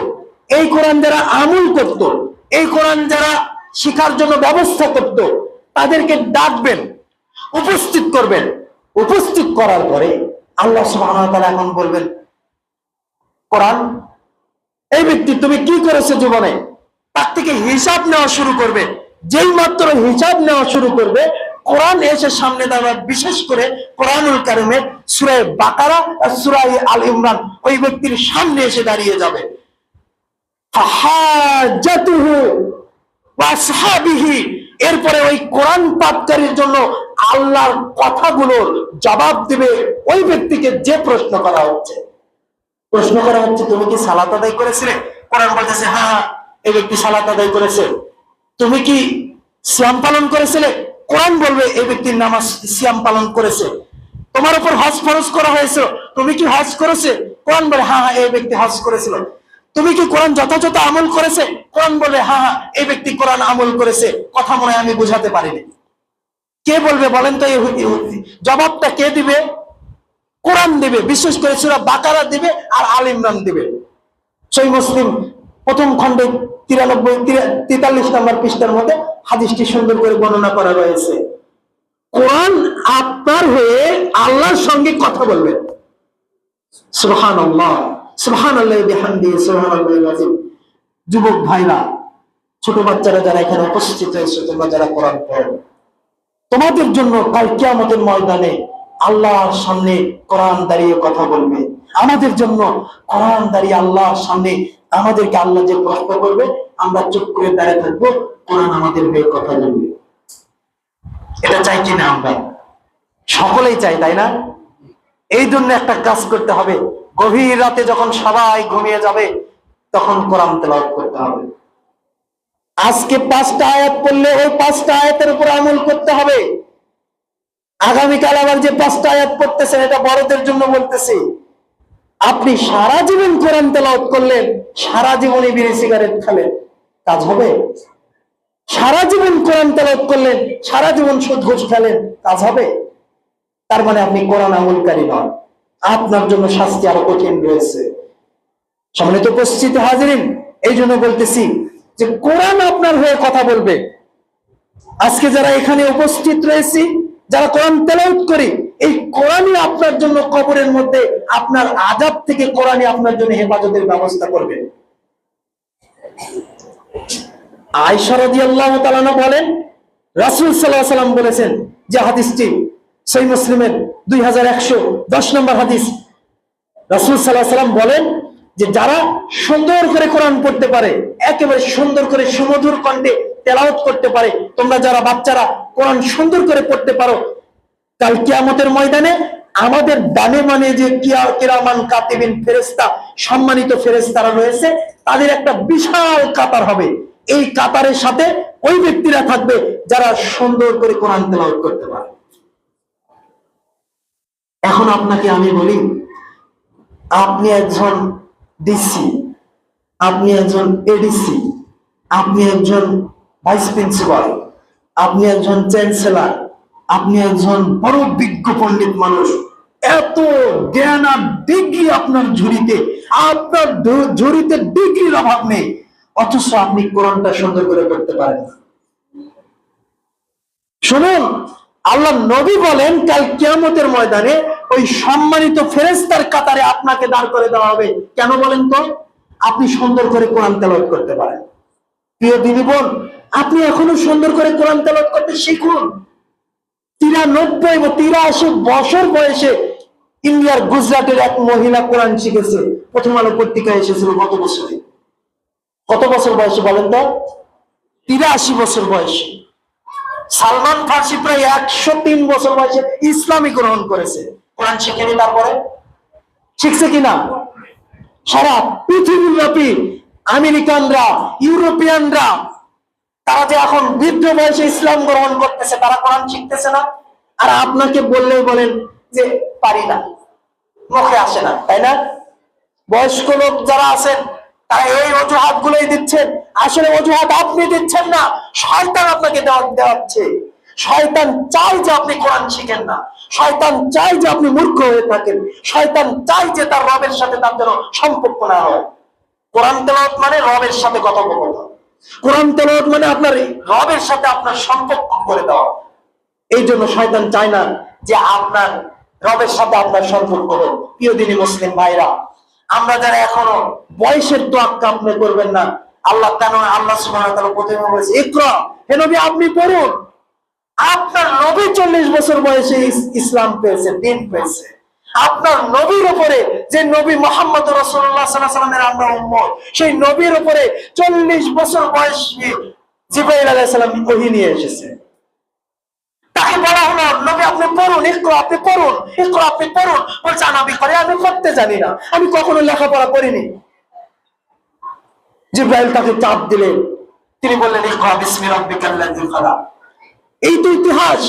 এই কোরআন যারা আমল করত, এই কোরআন যারা শিখার জন্য ব্যবস্থা করত, তাদেরকে ডাকবেন, উপস্থিত করবেন। উপস্থিত করার পরে আল্লাহ সুবহানাহু ওয়া তাআলা এখন বলবেন, কোরআন, এই ব্যক্তি তুমি কি করেছো জীবনে, তার থেকে হিসাব নেওয়া শুরু করবে। যেই মাত্র হিসাব নেওয়া শুরু করবে, কোরআন এসে সামনে দাঁড়াবে। বিশেষ করে কোরআনুল কারীমের সূরা বাকারা আর সূরা আল ইমরান ওই ব্যক্তির সামনে এসে দাঁড়িয়ে যাবে। ফাহাজাতুহু ওয়া আসহাবিহি, এরপরে ওই কোরআন পাঠকারীর জন্য আল্লাহর কথাগুলোর জবাব দিবে ওই ব্যক্তিকে যে প্রশ্ন করা হচ্ছে। প্রশ্ন করা হচ্ছে, তুমি কি সালাত আদায় করেছিলে? কোরআন বলতেছে, হ্যাঁ, এই ব্যক্তি সালাত আদায় করেছে। তুমি কি সিয়াম পালন করেছিলে? কোরআন বলবে, এই ব্যক্তির নামাজ সিয়াম পালন করেছে। তোমার উপর হজ ফরজ করা হয়েছে, তুমি কি হজ করেছে? কোরআন বলে, হ্যাঁ হ্যাঁ, এই ব্যক্তি হজ করেছিল। তুমি কি কোরআন যথাযথ আমল করেছে? কোরআন বলে, হ্যাঁ হ্যাঁ, এই ব্যক্তি কোরআন আমল করেছে। কথা মনে হয় আমি বুঝাতে পারিনি। কে বলবে বলেন তো? জবাবটা কে দিবে? কোরআন দিবে। বিশেষ করে সূরা বাকারা দিবে আর আল ইমরান দিবে। সহিহ মুসলিম প্রথম খণ্ডে 43 নম্বর পৃষ্ঠার মধ্যে হাদিসটি সুন্দর করে বর্ণনা করা রয়েছে। কোরআন আপনার হয়ে আল্লাহর সঙ্গে কথা বলবে। সুবহানাল্লাহ, সুবহানাল্লাহি বিহামদিহি, সুবহানাল্লাহিল আযীম। যুবক ভাইরা, ছোট বাচ্চারা যারা এখানে উপস্থিত হয়েছে, তোমরা যারা কোরআন পড়ো, তোমাদের জন্য কাল কিয়ামতের ময়দানে আল্লাহর সামনে কোরআন দাঁড়িয়ে কথা বলবে। আমাদের জন্য কোরআন দাঁড়িয়ে আল্লাহর সামনে আমাদেরকে আল্লাহ যে প্রশ্ন করবে, আমরা চুপ করে দাঁড়িয়ে থাকবো, কোরআন আমাদের হয়ে কথা বলবে। এটা চাই কিনা? আমরা সকলেই চাই, তাই না? এই জন্য একটা কাজ করতে হবে, গভীর রাতে যখন সবাই ঘুমিয়ে যাবে তখন কোরআন তেলাওয়াত করতে হবে। আজকে 5টা আয়াত পড়লে ওই 5টা আয়াতের উপর আমল করতে হবে। আগামীকাল আবার যে 5টা আয়াত পড়তেছেন, এটা বড়দের জন্য বলতেছি। আপনি সারা জীবন কোরআন তেলাওয়াত করলেন, সারা জীবনই বিড়ি সিগারেট খেলেন, কাজ হবে? সারা জীবন কোরআন তেলাওয়াত করলেন, সারা জীবন সুদ ঘুষ খেলেন, কাজ হবে? তার মানে আপনি কোরআন আমলকারী নন। আপনার জন্য শাস্তি আরো কঠিন রয়েছে। সম্মানিত উপস্থিত হাজিরিন, এই জন্য বলতেছি যে কোরআন আপনার হয়ে কথা বলবে। আজকে যারা এখানে উপস্থিত রয়েছি, যারা কোরআন তেলাওয়াত করি, এই কোরআনই আপনার জন্য কবরের মধ্যে আপনার আযাব থেকে কোরআনই আপনার জন্য হেফাজতের ব্যবস্থা করবে। আয়েশা রাদিয়াল্লাহু তাআলা বলেন, রাসূল সাল্লাল্লাহু আলাইহি ওয়াসাল্লাম বলেছেন, যে হাদিসটি সহিহ মুসলিমের 2110 নম্বর হাদিস। রাসূল সাল্লাল্লাহু আলাইহি ওয়াসাল্লাম বলেন যে যারা সুন্দর করে কোরআন পড়তে পারে, একেবারে সুন্দর করে সুমধুর কণ্ঠে তেলাওয়াত করতে পারে, তোমরা যারা বাচ্চারা কোরআন সুন্দর করে পড়তে পারো, কাল কিয়ামতের ময়দানে আমাদের ডানে মানে যে কিরামান কাতিবিন ফেরেশতা, সম্মানিত ফেরেশতারা রয়েছে, তাদের একটা বিশাল কাতার হবে। এই কাতারের সাথে ওই ব্যক্তিরা থাকবে যারা সুন্দর করে কোরআন তেলাওয়াত করতে পারে। এখন আপনাকে আমি বলি, আপনি একজন ডিসি, আপনি একজন এডিসি, আপনি একজন ভাইস প্রিন্সিপাল, আপনি একজন চ্যান্সেলর, আপনি একজন বড় বিজ্ঞ পণ্ডিত মানুষ, এত জ্ঞান আর ডিগ্রি আপনার ঝুড়িতে, আপনার ঝুড়িতে ডিগ্রির অভাব নেই, অথচ আপনি কোরআনটা সুন্দর করে পড়তে পারেন না। শুনুন, আল্লাহ নবী বলেন, কাল কিয়ামতের ময়দানে ওই সম্মানিত ফেরেশতার কাতারে আপনাকে দাঁড় করে দেওয়া হবে। কেন বলেন তো? আপনি সুন্দর করে কোরআন তেলাওয়াত করতে পারেন। প্রিয় দিনী বোন, আপনি এখনো সুন্দর করে কোরআন তেলাওয়াত করতে শিখুন। 93 বা 83 বছর বয়সে ইন্ডিয়ার গুজরাটের এক মহিলা কোরআন শিখেছে। প্রথম আলো পত্রিকায় এসেছিল গত বছরে। কত বছর বয়সে বলেন তো? 83 বছর বয়সে। সালমান ফার্সি প্রায় 103 বছর বয়সে ইসলামী গ্রহণ করেছে। কোরআন শিখেনি তারপরে? শিখছে কিনা? সারা পৃথিবীব্যাপী আমেরিকানরা, ইউরোপিয়ানরা, তারা যে এখন বৃদ্ধ বয়সে ইসলাম গ্রহণ করতেছে, তারা কোরআন শিখতেছে না? আর আপনাকে বললেই বলেন যে পারি না, মুখে আসে না, তাই না? বয়স্ক লোক যারা আছেন তারা এই অজুহাত গুলোই দিচ্ছেন। আসলে অজুহাত আপনি দিচ্ছেন না, শয়তান আপনাকে দেওয়াচ্ছে। শয়তান চাই যে আপনি কোরআন শিখেন না, শয়তান চাই যে আপনি মূর্খ হয়ে থাকেন, শয়তান চাই যে তার রবের সাথে তার যেন সম্পর্ক না হয়। কোরআন তেলাওয়াত মানে রবের সাথে কথোপকথন, কোরআন তেলাওয়াত মানে আপনার রবের সাথে আপনার সম্পর্ক করে দেওয়া। এই জন্য শয়তান চায় না যে আপনার রবের সাথে আপনার সম্পর্ক হোক। প্রিয় দিনী মুসলিম ভাইরা, আমরা যারা এখনো বয়সের তোয়াক্কা আপনি করবেন না, আল্লাহ সুবহানাহু ওয়া তাআলা প্রথমে বলেছে ইকরা, হে নবী আপনি পড়ুন। আপনার নবী 40 বছর বয়সে ইসলাম পেয়েছে, দ্বীন পেয়েছে। আপনার নবীর উপরে, যে নবী মুহাম্মদ রাসূলুল্লাহ সাল্লাল্লাহু আলাইহি ওয়াসাল্লামের আমরা উম্মত, সেই নবীর উপরে 40 বছর বয়সে জিবরাইল আলাইহিস সালাম ওহী নিয়ে এসেছে। তাকে বলা হলো নবী আপনি পড়ুন, ইকরা আপনি পড়ুন, ইকরা আপনি পড়ুন। বলছে নবী করে আমি পড়তে জানি না, আমি কখনো লেখাপড়া করিনি। জিবরাইল তাকে চাপ দিলেন, তিনি বললেন ইকরা বিসমি রাব্বিকাল্লাযী খালাক। এই তো ইতিহাস।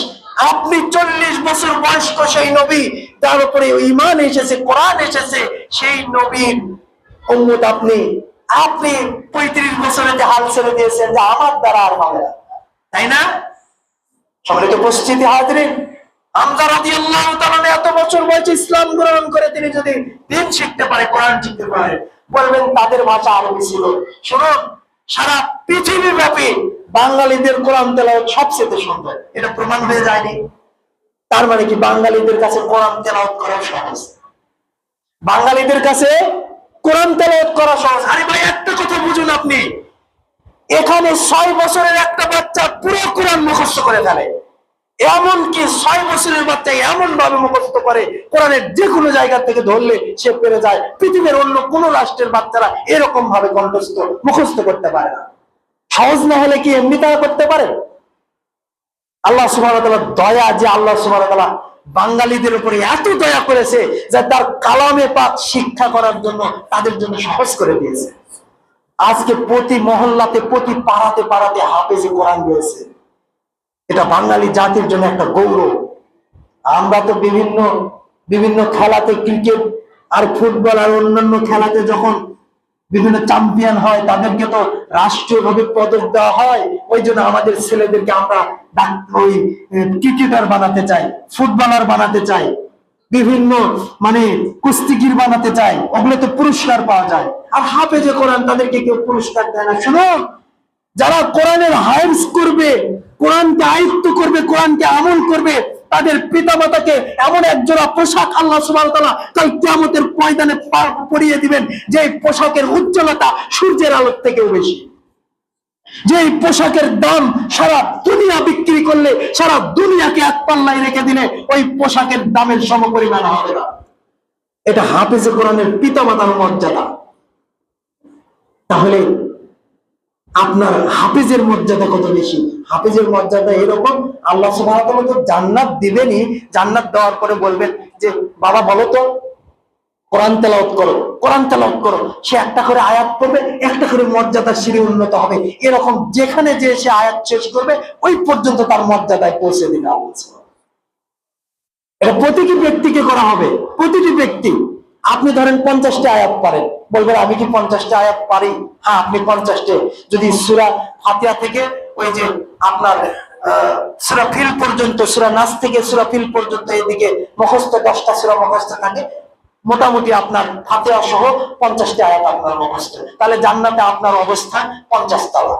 আপনি 40 বছর বয়স্ক সেই নবী, তার উপরে ঈমান এসেছে, কোরআন এসেছে, সেই নবীর উম্মত আপনি। আপনি 35 বছরে যে হাল ছেড়ে দিয়েছেন যে আমার দ্বারা আর হবে না, তাই না? সম্মানিত উপস্থিতি হাজিরিন, হামজা রাদিয়াল্লাহু তাআলা এত বছর বয়সে ইসলাম গ্রহণ করে তিনি যদি দ্বীন শিখতে পারে, কোরআন শিখতে পারে, বলবেন তাদের ভাষা আরবি ছিল। শুনুন, সারা পৃথিবী ব্যাপী বাঙালিদের কোরআন তেলাওয়াত সবচেয়ে সুন্দর, এটা প্রমাণ হয়ে যায়নি? তার মানে কি বাঙালিদের কাছে কোরআন তেলাওয়াত করা সহজ? বাঙালিদের কাছে কোরআন তেলাওয়াত করা সহজ? আরে ভাই একটা কথা বুঝুন, আপনি এখানে 6 বছরের একটা বাচ্চা পুরো কোরআন মুখস্থ করে ফেলে। এমনকি 6 বছরের বাচ্চা এমন ভাবে মুখস্থ করে, কোরআনের যে কোনো জায়গা থেকে ধরলে সে পেরে যায়। পৃথিবীর অন্য কোন রাষ্ট্রের বাচ্চারা এরকম ভাবে কণ্ঠস্থ মুখস্থ করতে পারে না। সহজ না হলে কি এমনি তারা করতে পারে? আল্লাহ সুবহানাহু ওয়া তাআলার দয়া, যে আল্লাহ সুবহানাহু ওয়া তাআলা বাঙালিদের উপরে এত দয়া করেছে যে তার কালামে পাক শিক্ষা করার জন্য তাদের জন্য সহজ করে দিয়েছে। আজকে প্রতি মহল্লাতে, প্রতি পাড়াতে পাড়াতে হাফেজে কোরআন রয়েছে। এটা বাঙালি জাতির জন্য একটা গৌরব। আমরা তো বিভিন্ন খেলাতে, ক্রিকেট আর ফুটবল আর অন্যান্য খেলাতে যখন বিভিন্ন চ্যাম্পিয়ন হয় তাদেরকে তো রাষ্ট্রীয়ভাবে পদক দেওয়া হয়। ওই জন্য আমাদের ছেলেদেরকে আমরা ওই ক্রিকেটার বানাতে চাই, ফুটবলার বানাতে চাই, বিভিন্ন মানে কুস্তিগির বানাতে চাই, ওগুলো তো পুরস্কার পাওয়া যায়। আর হাফেজে কোরআন তাদেরকে কেউ পুরস্কার দেয় না। শুনুন, যারা কোরআনের হাফেজ করবে, কোরআনকে আয়ত্ত করবে, কোরআনকে আমল করবে, তাদের পিতামাতাকে এমন এক জোড়া পোশাক আল্লাহ সুবহানাহু ওয়া তাআলা কাল কিয়ামতের ময়দানে পরিয়ে দিবেন, যে পোশাকের উজ্জ্বলতা সূর্যের আলোর থেকেও বেশি। যে পোশাকের দাম সারা দুনিয়া বিক্রি করলে, সারা দুনিয়াকে এক পাল্লায় রেখে দিলে ওই পোশাকের দামের সমপরিমাণ হবে না। এটা হাফেজে কোরআনের পিতামাতার মর্যাদা। তাহলে আপনার হাফেজের মর্যাদা কত বেশি? হাফেজের মর্যাদা এরকম, আল্লাহ সুবহানাহু ওয়া তাআলা তো জান্নাত দিবেনই, জান্নাত দেওয়ার পরে বলবেন যে বাবা বলো তো কোরআন তেলাওয়াত করো, কোরআন তেলাওয়াত করো। সে একটা করে আয়াত পড়বে, একটা করে মর্যাদার সিঁড়ি উন্নত হবে। এরকম যেখানে যে সে আয়াত শেষ করবে ওই পর্যন্ত তার মর্যাদায় পৌঁছে দিবে আল্লাহ। এটা প্রতিটি ব্যক্তিকে করা হবে, প্রতিটি ব্যক্তি। আপনি ধরেন 50টা আয়াত পারেন, বলবেন আমি কি 50টা আয়াত পারি? হ্যাঁ, আপনি 50টা। যদি সূরা ফাতিহা থেকে ওই যে আপনার সূরা ফিল পর্যন্ত, সূরা নাস থেকে সূরা ফিল পর্যন্ত এদিকে মুখস্থ 10টা সূরা মুখস্থ থাকে, মোটামুটি আপনার ফাতিহা সহ 50টা আয়াত আপনার মুখস্থ, তাহলে জান্নাতে আপনার অবস্থান 50 তলা।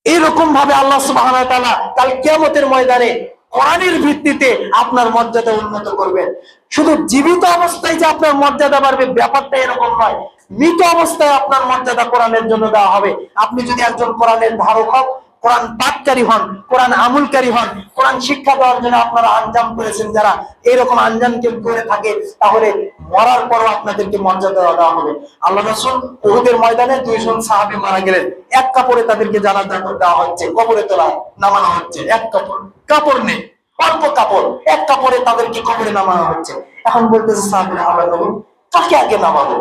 এরকম ভাবে আল্লাহ সুবহানাহু ওয়া তাআলা কাল কিয়ামতের ময়দানে কোরআনের ভিত্তিতে আপনার মর্যাদা উন্নত করবেন। শুধু জীবিত অবস্থায় যে আপনার মর্যাদা বাড়বে ব্যাপারটা এরকম নয়, মৃত অবস্থায় আপনার মর্যাদা কোরআনের জন্য দেওয়া হবে। আপনি যদি একজন কোরআনের ধারক হন, কোরআন পাঠকারী হন, কোরআন আমলকারী হন, কোরআন শিক্ষা দেওয়ার জন্য আপনারা আঞ্জাম করেছেন, যারা এরকম আঞ্জাম কেউ করে থাকে, তাহলে মরার পরও আপনাদেরকে মর্যাদা দেওয়া হবে। আল্লাহ রাসূল উহুদের ময়দানে 2 জন সাহাবী মারা গেলেন, এক কাপড়ে তাদেরকে জানাজা দেওয়া হচ্ছে, কবরে তোলা নামানো হচ্ছে, এক কাপড় নেই, অল্প কাপড়, এক কাপড়ে তাদেরকে কবরে নামানো হচ্ছে। এখন বলতেছে সাহাবীরা, আল্লাহ নবী কাকে আগে নামাবো?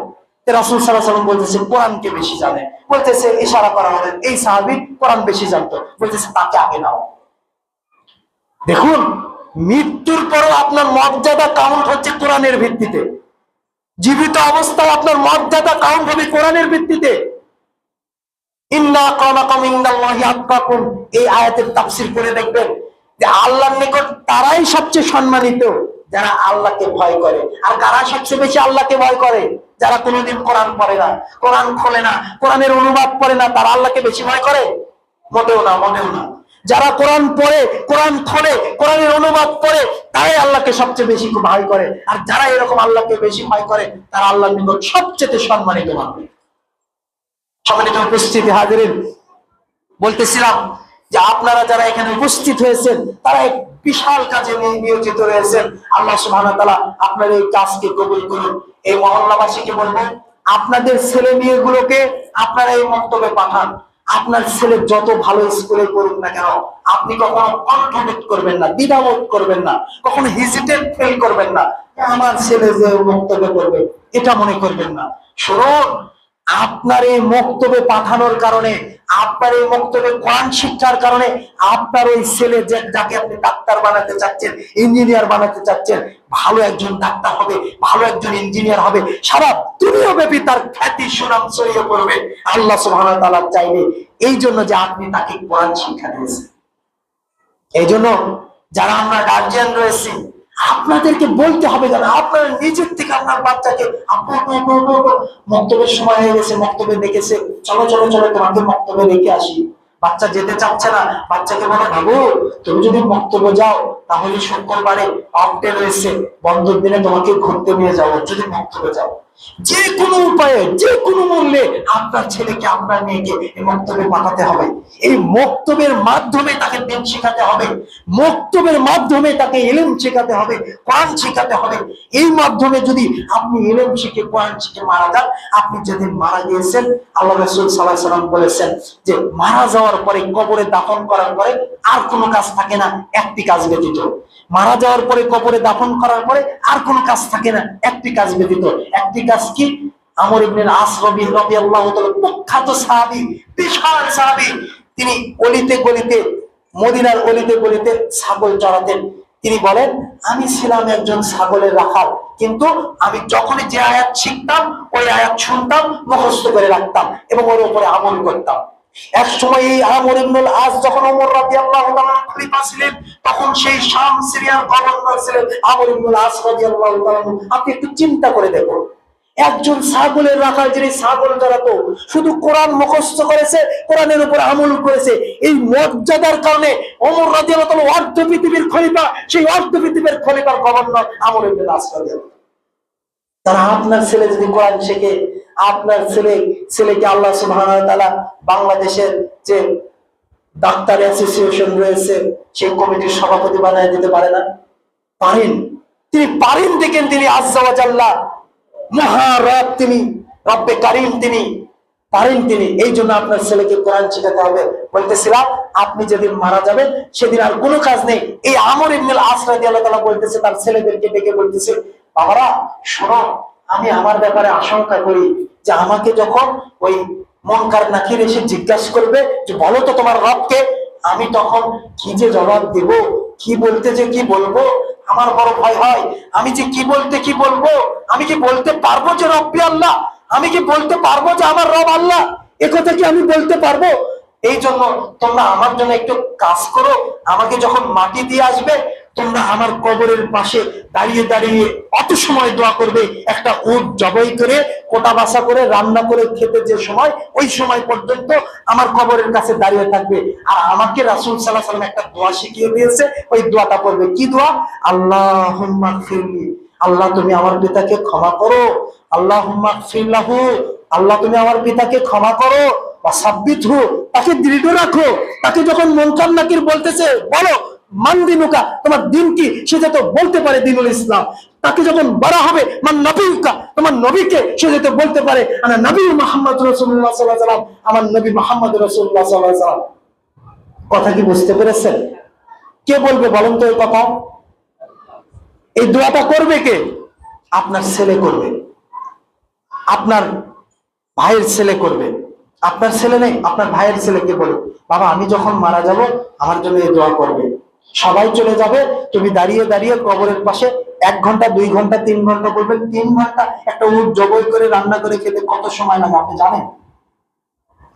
রাসূল সাল্লাল্লাহু আলাইহি ওয়াসাল্লাম বলতেছে কোরআনকে বেশি জানে, বলতেছে ইশারা করা হলো এই সাহাবী কোরআন বেশি জানতো, বলতেছে তাকে আগে নাও। দেখুন, মৃত্যুর পরও আপনার মর্যাদা কাউন্ট হচ্ছে কোরআনের ভিত্তিতে, জীবিত অবস্থায় আপনার মর্যাদা কাউন্ট হবে কোরআনের ভিত্তিতে। ইন্না আক্রামাকুম ইনদাল্লাহি আতকাকুম, এই আয়াতের তাফসীর করে দেখবেন যে আল্লাহর নিকট তারাই সবচেয়ে সম্মানিত যারা আল্লাহকে ভয় করে। আর কারা সবচেয়ে বেশি আল্লাহকে ভয় করে? যারা কোনোদিন কোরআন পড়ে না, কোরআন খোলে না, কোরআনের অনুবাদ পড়ে না, তারা আল্লাহকে বেশি ভয় করে? মোটেও না, মোটেও না। যারা কোরআন পড়ে, কোরআন খোলে, কোরআনের অনুবাদ পড়ে, তারাই আল্লাহকে সবচেয়ে বেশি ভয় করে। আর যারা এরকম আল্লাহকে বেশি ভয় করে, তারা আল্লাহর নিকট সবচেয়ে সম্মানিত মানুষ। সম্মানিত উপস্থিতি হাজিরিন, বলতেছিলাম যে আপনারা যারা এখানে উপস্থিত হয়েছেন তারা এক বিশাল কাজে নিয়োজিত রয়েছেন। আল্লাহ সুবহানাহু ওয়া তাআলা আপনার এই কাজকে কবুল করুন। এই মহল্লাবাসীকে বলবেন, আপনাদের ছেলে মেয়েগুলোকে আপনারা এই মক্তবে পাঠান। আপনার ছেলে যত ভালো স্কুলে পড়ুক না কেন, আপনি কখনো কন্ট্রোল করবেন না, দ্বিধাবোধ করবেন না, কখনো হেজিটেট ফিল করবেন না আমার ছেলে যে মক্তবে পড়বে, এটা মনে করবেন না। শুনুন, আপনার এই মক্তবে পাঠানোর কারণে, আপনার এই মক্তবে কোরআন শিক্ষার কারণে আপনার ওই ছেলে যাকে আপনি ডাক্তার বানাতে চাচ্ছেন, ইঞ্জিনিয়ার বানাতে চাচ্ছেন, ভালো একজন ডাক্তার হবে, ভালো একজন ইঞ্জিনিয়ার হবে, সারা দুনিয়াব্যাপী তার খ্যাতি সুনাম ছড়িয়ে পড়বে আল্লাহ সুবহানাহু ওয়া তাআলা চাইলে। এই জন্য যে আপনি তাকে কোরআন শিক্ষা দিয়েছেন। এই জন্য যারা আমরা গার্জিয়ান রয়েছি, আপনাদেরকে বলতে হবে যেন আপনারা নিজের থেকে আপনার বাচ্চাকে, মক্তবের সময় হয়ে গেছে, মক্তবে ডেকেছে, চলো চলো চলো তোমাকে মক্তবে রেখে আসি। বাচ্চা যেতে চাচ্ছে না, বাচ্চাকে বলে বাবু তুমি যদি মক্তবে যাও তাহলে শুক্রবারে অফ ডে রয়েছে, বন্ধের দিনে তোমাকে ঘুরতে নিয়ে যাবো, যদি মক্তবে যাও। যে কোনো উপায়ে, যে কোনো মূল্যে আপনার ছেলেকে, আপনার মেয়েকে এই মক্তবে পাঠাতে হবে। এই মক্তবের মাধ্যমে তাকে দিন শেখাতে হবে, মক্তবের মাধ্যমে তাকে ইলম শেখাতে হবে, কোরআন শেখাতে হবে। এই মাধ্যমে যদি আপনি ইলম শিখে, কোরআন শিখে মারা যান, আপনি যেদিন মারা গিয়েছেন, আল্লাহ রাসূল সাল্লাল্লাহু আলাইহি ওয়াসাল্লাম বলেছেন যে মারা যাওয়ার পরে, কবরে দাফন করার পরে আর কোনো কাজ থাকে না একটি কাজ ব্যতীত। মারা যাওয়ার পরে, কবরে দাফন করার পরে আর কোনো কাজ থাকে না একটি কাজ ব্যতীত। একটি কাজ কি? আমর ইবনে আস রাদিয়াল্লাহু তাআলা, প্রখ্যাত সাহাবী, বিশাল সাহাবী, তিনি অলিতে গলিতে, মদিনার অলিতে গলিতে ছাগল চড়াতেন। তিনি বলেন, আমি ছিলাম একজন ছাগলের রাখাল, কিন্তু আমি যখনই যে আয়াত শিখতাম ওই আয়াত শুনতাম, মুখস্থ করে রাখতাম এবং ওর উপরে আমল করতাম। এক সময় এই আমর ইবনে আস যখন ওমর রাদিয়াল্লাহু তাআলা খলিফা ছিলেন, তখন সেই শাম সিরিয়ার গভর্নর ছিলেন আমর ইবনে আস রাদিয়াল্লাহু তাআলা। আপনি একটু চিন্তা করে দেখুন, একজন ছাগলের রাখাল, যিনি ছাগল চড়াতো, শুধু কোরআন মুখস্থ করেছে, কোরআনের উপর আমল করেছে। এই মর্যাদার কারণে ওমর রাদিয়াল্লাহু তাআলা অর্ধ পৃথিবীর খলিফা, সেই অর্ধ পৃথিবীর খলিফার গভর্নর আমর ইবনে আস রাদিয়াল্লাহু। তারা আপনার ছেলে যদি কোরআন শেখে, আপনার ছেলেকে আল্লাহ সুবহানাহু ওয়া তাআলা বাংলাদেশের যে ডাক্তার অ্যাসোসিয়েশন রয়েছে সেই কমিটির সভাপতি বানায় দিতে পারে না? পারেন, তিনি পারেন। দেখেন, তিনি আজ্জা ওয়া জাল্লা মহারব, তিনি রব্বে কারীম, তিনি পারেন। তিনি এই জন্য আপনার ছেলেকে কোরআন শেখাতে হবে। বলতেছিলাম, আপনি যেদিন মারা যাবেন সেদিন আর কোনো কাজ নেই। এই আমর ইবনে আস রাদিয়াল্লাহু তাআলা বলতেছে তার ছেলেদেরকে ডেকে বলতেছে, বাবারা শোনো, আমি আমার ব্যাপারে আশঙ্কা করি যে আমাকে যখন ওই মুনকার নাকির এসে জিজ্ঞাসা করবে যে বলো তো তোমার রবকে, আমি তখন কি যে জবাব দেব, কি বলতে যে কি বলবো, আমার বড় ভয় হয়। আমি যে কি বলতে কি বলবো, আমি কি বলতে পারবো যে রব্বি আল্লাহ, আমি কি বলতে পারবো যে আমার রব আল্লাহ, একথা কি আমি বলতে পারবো? এই জন্য তোমরা আমার জন্য একটু কাজ করো, আমাকে যখন মাটি দিয়ে আসবে তোমরা আমার কবরের পাশে দাঁড়িয়ে দাঁড়িয়ে অত সময় দোয়া করবে, একটা উট জবাই করে কোটা বাসা করে রান্না করে খেতে যে সময়, ওই সময় পর্যন্ত আমার কবরের কাছে দাঁড়িয়ে থাকবে। আর আমাকে রাসূল সাল্লাল্লাহু আলাইহি ওয়াসাল্লাম একটা দোয়া শিখিয়ে দিয়েছে, ওই দোয়াটা পড়বে। কি দোয়া? আল্লাহুম্মা গফিরলি, আল্লাহ তুমি আমার পিতাকে ক্ষমা করো, আল্লাহুম্মা গফির লাহু, আল্লাহ তুমি আমার পিতাকে ক্ষমা করো, সাব্বিতহু, তাকে দৃঢ় রাখো। তাকে যখন মুনকার নাকির বলতেছে, বলো মান দিনুকা, তোমার দিন কি, সে যাতে বলতে পারে দিনুল ইসলাম। তাকে যখন বলা হবে মান নবীকা, তোমার নবীকে, সে যাতে বলতে পারে আনা নবী মুহাম্মদ রাসূলুল্লাহ সাল্লাল্লাহু আলাইহি ওয়াসাল্লাম, আমার নবী মুহাম্মদ রাসূলুল্লাহ সাল্লাল্লাহু আলাইহি ওয়াসাল্লাম। কথা কি বুঝতে পেরেছেন? কে বলবে বলেন তো এই কথা? এই দোয়াটা করবে কে? আপনার ছেলে করবে, আপনার ভাইয়ের ছেলে করবে। আপনার ছেলে নেই, আপনার ভাইয়ের ছেলেকে বলবে, বাবা আমি যখন মারা যাব আমার জন্য এই দোয়া করবে। সবাই চলে যাবে, তুমি দাঁড়িয়ে দাঁড়িয়ে কবরের পাশে 1 ঘন্টা 2 ঘন্টা 3 ঘন্টা করবেন। 3 ঘন্টা একটা উট জবাই করে রান্না করে খেতে কত সময় লাগে আপনি জানেন?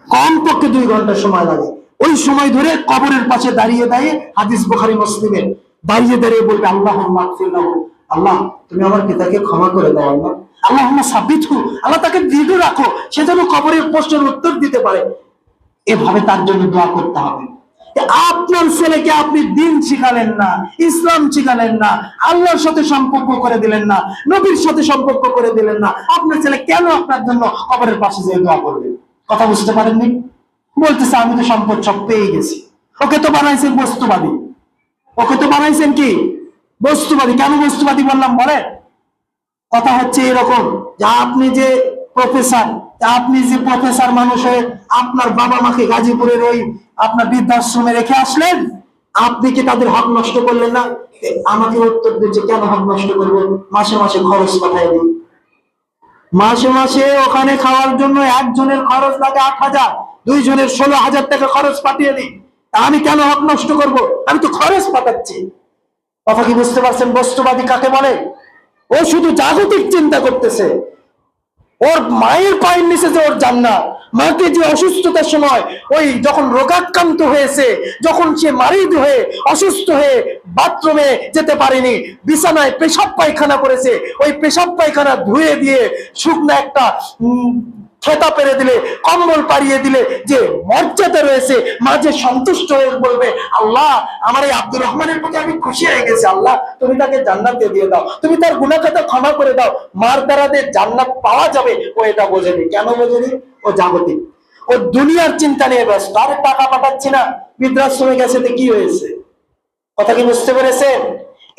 কমপক্ষে 2 ঘন্টা সময় লাগে। ওই সময় ধরে কবরের পাশে দাঁড়িয়ে দাঁড়িয়ে, হাদিস বুখারী মুসলিমের, দাঁড়িয়ে দাঁড়িয়ে বলবে আল্লাহুম্মা গফির লাহু, আল্লাহ তুমি আমার পিতাকে ক্ষমা করে দাও আল্লাহ। আল্লাহুম্মা সাব্বিতহু, আল্লাহ তাকে দৃঢ় রাখো, সে যেন কবরের প্রশ্নের উত্তর দিতে পারে। এভাবে তার জন্য দোয়া করতে হবে। আপনার ছেলেকে আপনি দিন শিখালেন না, ইসলাম শিখালেন না, আল্লাহর সাথে সম্পর্ক করে দিলেন না, নবীর সাথে সম্পর্ক করে দিলেন না, আপনার ছেলে কেন আপনার জন্য কবরের পাশে যেয়ে দোয়া করবে? কথা বুঝতে পারেননি? বলতেছে আমি তো সম্পদ সব পেয়ে গেছি। ওকে তো বানাইছেন বস্তুবাদী, ওকে তো বানাইছেন কি বস্তুবাদী। কেন বস্তুবাদী বললাম বলে? কথা হচ্ছে এরকম যে আপনি যে প্রফেসর মানুষ হয়ে আপনার বাবা মাকে গাজীপুরের ওই আপনার বৃদ্ধাশ্রমে রেখে আসলেন, আপনি কি তাদের হক নষ্ট করলেন না? আমাকে উত্তর দিচ্ছে কেন হক নষ্ট করবো? মাসে মাসে খরচ পাঠাই দিই, মাসে মাসে ওখানে খাওয়ার জন্য একজনের খরচ লাগে 8,000, 2 জনের 16,000 টাকা খরচ পাঠিয়ে দিই। আমি কেন হক নষ্ট করব? আমি তো খরচ পাঠাচ্ছি। কথা কি বুঝতে পারছেন বস্তুবাদী কাকে বলে? ও শুধু জাগতিক চিন্তা করতেছে। ওর মায়ের পায়ের নিচে যে ওর জান্নাত, মাকে যে অসুস্থতার সময় ওই যখন রোগাক্রান্ত হয়েছে, যখন সে মারিদ হয়ে অসুস্থ হয়ে বাথরুমে যেতে পারেনি, বিছানায় পেশাব পায়খানা করেছে, ওই পেশাব পায়খানা ধুয়ে দিয়ে শুকনো একটা খেতা পেরে দিলে, কম্বল পাড়িয়ে দিলে যে মর্যাদা রয়েছে, মা যে সন্তুষ্ট হয়ে বলবে আল্লাহ আমার এই আব্দুর রহমানের প্রতি আমি খুশি হয়ে গেছি, আল্লাহ তুমি তাকে জান্নাতে দিয়ে দাও, তুমি তার গুনাহ খাতা ক্ষমা করে দাও, মার দ্বারা যে জান্নাত পাওয়া যাবে ও এটা বোঝেনি। কেন বোঝেনি? ও জাগতিক, ও দুনিয়ার চিন্তা নিয়ে ব্যস্ত। আরে টাকা পাঠাচ্ছি না, বৃদ্ধাশ্রমে গেছে তো কি হয়েছে? কথা কি বুঝতে পেরেছেন?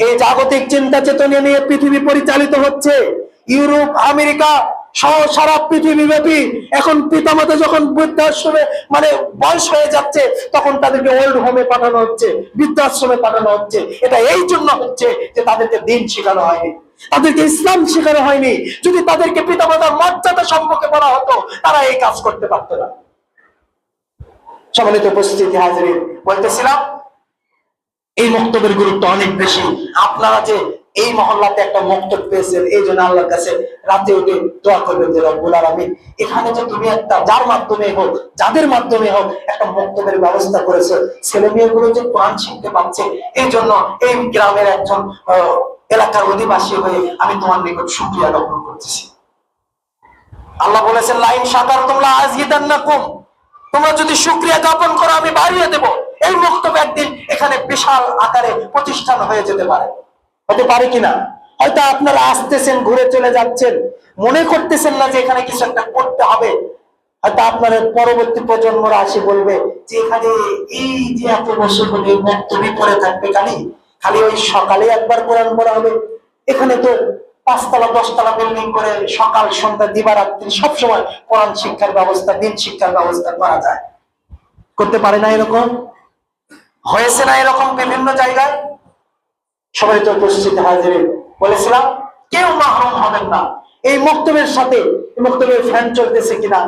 এই জাগতিক চিন্তা চেতনা নিয়ে পৃথিবী পরিচালিত হচ্ছে। ইউরোপ, আমেরিকা সহ সারা পৃথিবী ব্যাপী এখন পিতামাতা যখন বৃদ্ধাশ্রমে মানে বয়স হয়ে যাচ্ছে, তখন তাদেরকে ওল্ড হোমে পাঠানো হচ্ছে, বৃদ্ধাশ্রমে পাঠানো হচ্ছে। এটা এই জন্য হচ্ছে যে তাদেরকে দিন শেখানো হয়নি, তাদেরকে ইসলাম শেখানো হয়নি। যদি তাদেরকে পিতামাতার মর্যাদা সম্পর্কে বলা হতো, তারা এই কাজ করতে পারত না। সম্মানিত উপস্থিতি হাজিরিন, বলতেছিলাম এই মক্তবের গুরুত্ব অনেক বেশি। আপনারা যে এই মহল্লাতে একটা মক্তব পেয়েছেন, এই জন্য আল্লাহর কাছে রাতে উঠে দোয়া করবেন যে রব্বুল আলামিন এখানে যে তুমি একটা যার মাধ্যমে হোক, যাদের মাধ্যমে হোক একটা মক্তবের ব্যবস্থা করেছো, ছেলে মেয়েগুলো যে কোরআন শিখতে পারছে, এই জন্য এই গ্রামের একজন এলাকার অধিবাসী হয়ে আমি তোমার নিকট শুকরিয়া জ্ঞাপন করতেছি। আল্লাহ বলেছেন লাইন শাকারতুম লাযিদান্নাকুম, তোমরা যদি শুকরিয়া জ্ঞাপন করো আমি বাড়িয়ে দেব। এই মক্তব একদিন এখানে বিশাল আকারে প্রতিষ্ঠান হয়ে যেতে পারে, হতে পারে কিনা? হয়তো আপনারা আসতেছেন, ঘুরে চলে যাচ্ছেন, মনে করতেছেন না যে এখানে কিছু একটা করতে হবে। হয়তো আপনার পরবর্তী প্রজন্মরা আসে বলবে যে এখানে এই যে এত বছর হলে মক্তবই পড়ে থাকবে, খালি ওই সকালে একবার কোরআন পড়া হবে। এখানে তো 5 তলা 10 তলা বিল্ডিং করে সকাল সন্ধ্যা দিবারাত্রি সবসময় কোরআন শিক্ষার ব্যবস্থা, দিন শিক্ষার ব্যবস্থা করা যায়। করতে পারে না? এরকম হয়েছে না? এরকম বিভিন্ন জায়গায়। সবাই তো উপস্থিত হাজির, বলেছিলাম কেউ মাহরুম হবেন না। এই মক্তবের সাথে, এই মক্তবের ফ্যান চলতেছে কিনা,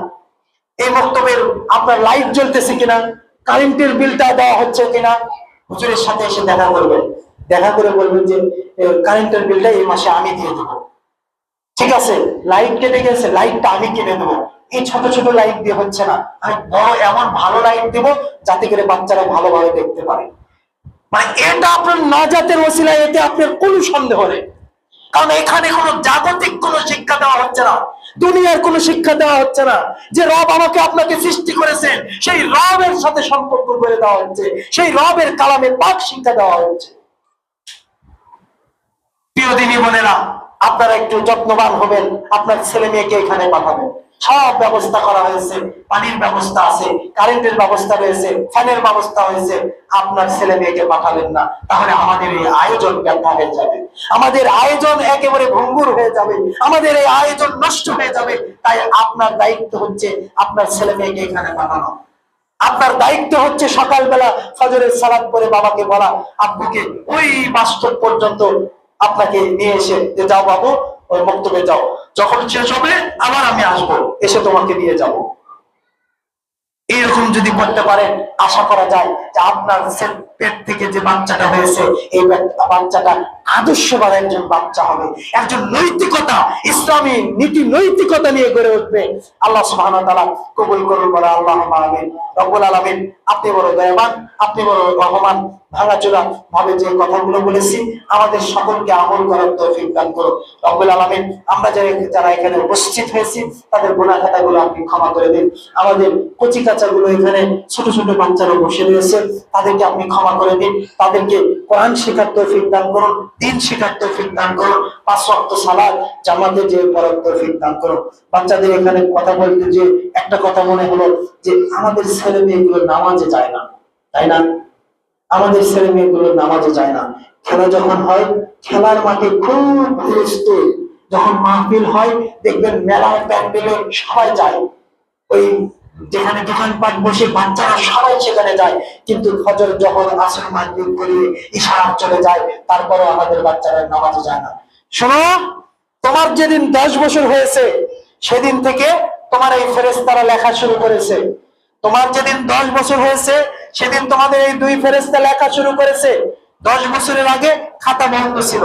এই মক্তবের আপনার লাইট জ্বলতেছে কিনা, কারেন্টের বিলটা দেওয়া হচ্ছে কিনা, হুজুরের সাথে এসে দেখা করবেন। দেখা করে বলবেন যে কারেন্টের বিলটা এই মাসে আমি দিয়ে দেবো, ঠিক আছে? লাইট কেটে গেছে, লাইটটা আমি কিনে দেবো। এই ছোট ছোট লাইট দিয়ে হচ্ছে না, আমি বড় এমন ভালো লাইট দেবো যাতে করে বাচ্চারা ভালোভাবে দেখতে পারে। মানে এটা আপনার নাজাতের ওসিলা, এতে আপনার কোনো সন্দেহ নেই। কারণ এখানে কোনো জাগতিক কোনো শিক্ষা দেওয়া হচ্ছে না, দুনিয়ার কোনো শিক্ষা দেওয়া হচ্ছে না। যে রব আমাকে আপনাকে সৃষ্টি করেছেন, সেই রবের সাথে সম্পর্ক করে দেওয়া হচ্ছে, সেই রবের কালামে পাক শিক্ষা দেওয়া হচ্ছে। প্রিয় দিনী বোনেরা, আপনারা একটু যত্নবান হবেন, আপনার ছেলে মেয়েকে এখানে পাঠাবেন। সব ব্যবস্থা করা হয়েছে, পানির ব্যবস্থা আছে, কারেন্টের ব্যবস্থা রয়েছে, ফ্যানের ব্যবস্থা হয়েছে, আপনার ছেলে মেয়েকে পাঠালেন না, তাহলে আমাদের এই আয়োজন ব্যর্থ হয়ে যাবে, আমাদের আয়োজন একেবারে ভঙ্গুর হয়ে যাবে, আমাদের এই আয়োজন নষ্ট হয়ে যাবে। তাই আপনার দায়িত্ব হচ্ছে আপনার ছেলে মেয়েকে এখানে পাঠানো। আপনার দায়িত্ব হচ্ছে সকালবেলা ফজরের সালাত পড়ে বাবাকে বলা, আব্বুকে ওই বাস্তব পর্যন্ত আপনাকে নিয়ে এসে যে যাও বাবু ওই বক্তব্যে যাও, যখন শেষ হবে আবার আমি আসবো, এসে তোমাকে নিয়ে যাব। এরকম যদি করতে পারেন, আশা করা যায় যে আপনার পেট থেকে যে বাচ্চাটা হয়েছে এই বাচ্চাটা আদর্শবান একজন বাচ্চা হবে, একজন নৈতিকতা, ইসলামী নীতি নৈতিকতা নিয়ে গড়ে উঠবে। আল্লাহ সুবহানাহু ওয়া তাআলা কবুল করুন, বলা আল্লাহুম্মা আমিন। রব্বুল আলামিন, আপনি বড় দয়াবান, আপনি বড় রহমান। ভাঙাচোরা ভাবে যে কথাগুলো বলেছি আমাদের সকলকে আমল করার তৌফিক দান করুন রব্বুল আলামিন। আমরা যারা এখানে উপস্থিত হয়েছি তাদের গুনাহ খাতাগুলো আপনি ক্ষমা করে দিন। আমাদের কচি কাচাগুলো এখানে ছোট ছোট বাচ্চারা বসে রয়েছে, তাদেরকে আপনি ক্ষমা করে দিন। তাদেরকে কোরআন শেখার তৌফিক দান করুন, দ্বীন শেখার তৌফিক দান করুন, 5 ওয়াক্ত সালাত জামাতে যে পড়ার তৌফিক দান করুন। বাচ্চাদের এখানে কথা বলতে যে একটা কথা মনে হলো যে আমাদের ছেলে মেয়েগুলো নামাজে যায় না, তাই না? আমাদের ছেলে মেয়েগুলো নামাজে যায় না। খেলা যখন হয়, খেলার মাঠে খুব ব্যস্ত, যখন মাহফিল হয় দেখবেন মেলায় প্যান্ডেলে সবাই যায়, ওই যেখানে দোকানপাট বসে বাচ্চারা সবাই সেখানে যায়, কিন্তু ফজর যখন আসর মাগরিব করে ইশা চলে যায় তারপরও আমাদের বাচ্চারা নামাজে যায় না। শোনো, তোমার যেদিন 10 বছর হয়েছে সেদিন থেকে তোমার এই ফেরেশতারা লেখা শুরু করেছে। তোমার যেদিন 10 বছর হয়েছে সেদিন তোমাদের এই 2 ফেরেশতা লেখা শুরু করেছে। 10 বছরের আগে খাতা বন্ধ ছিল।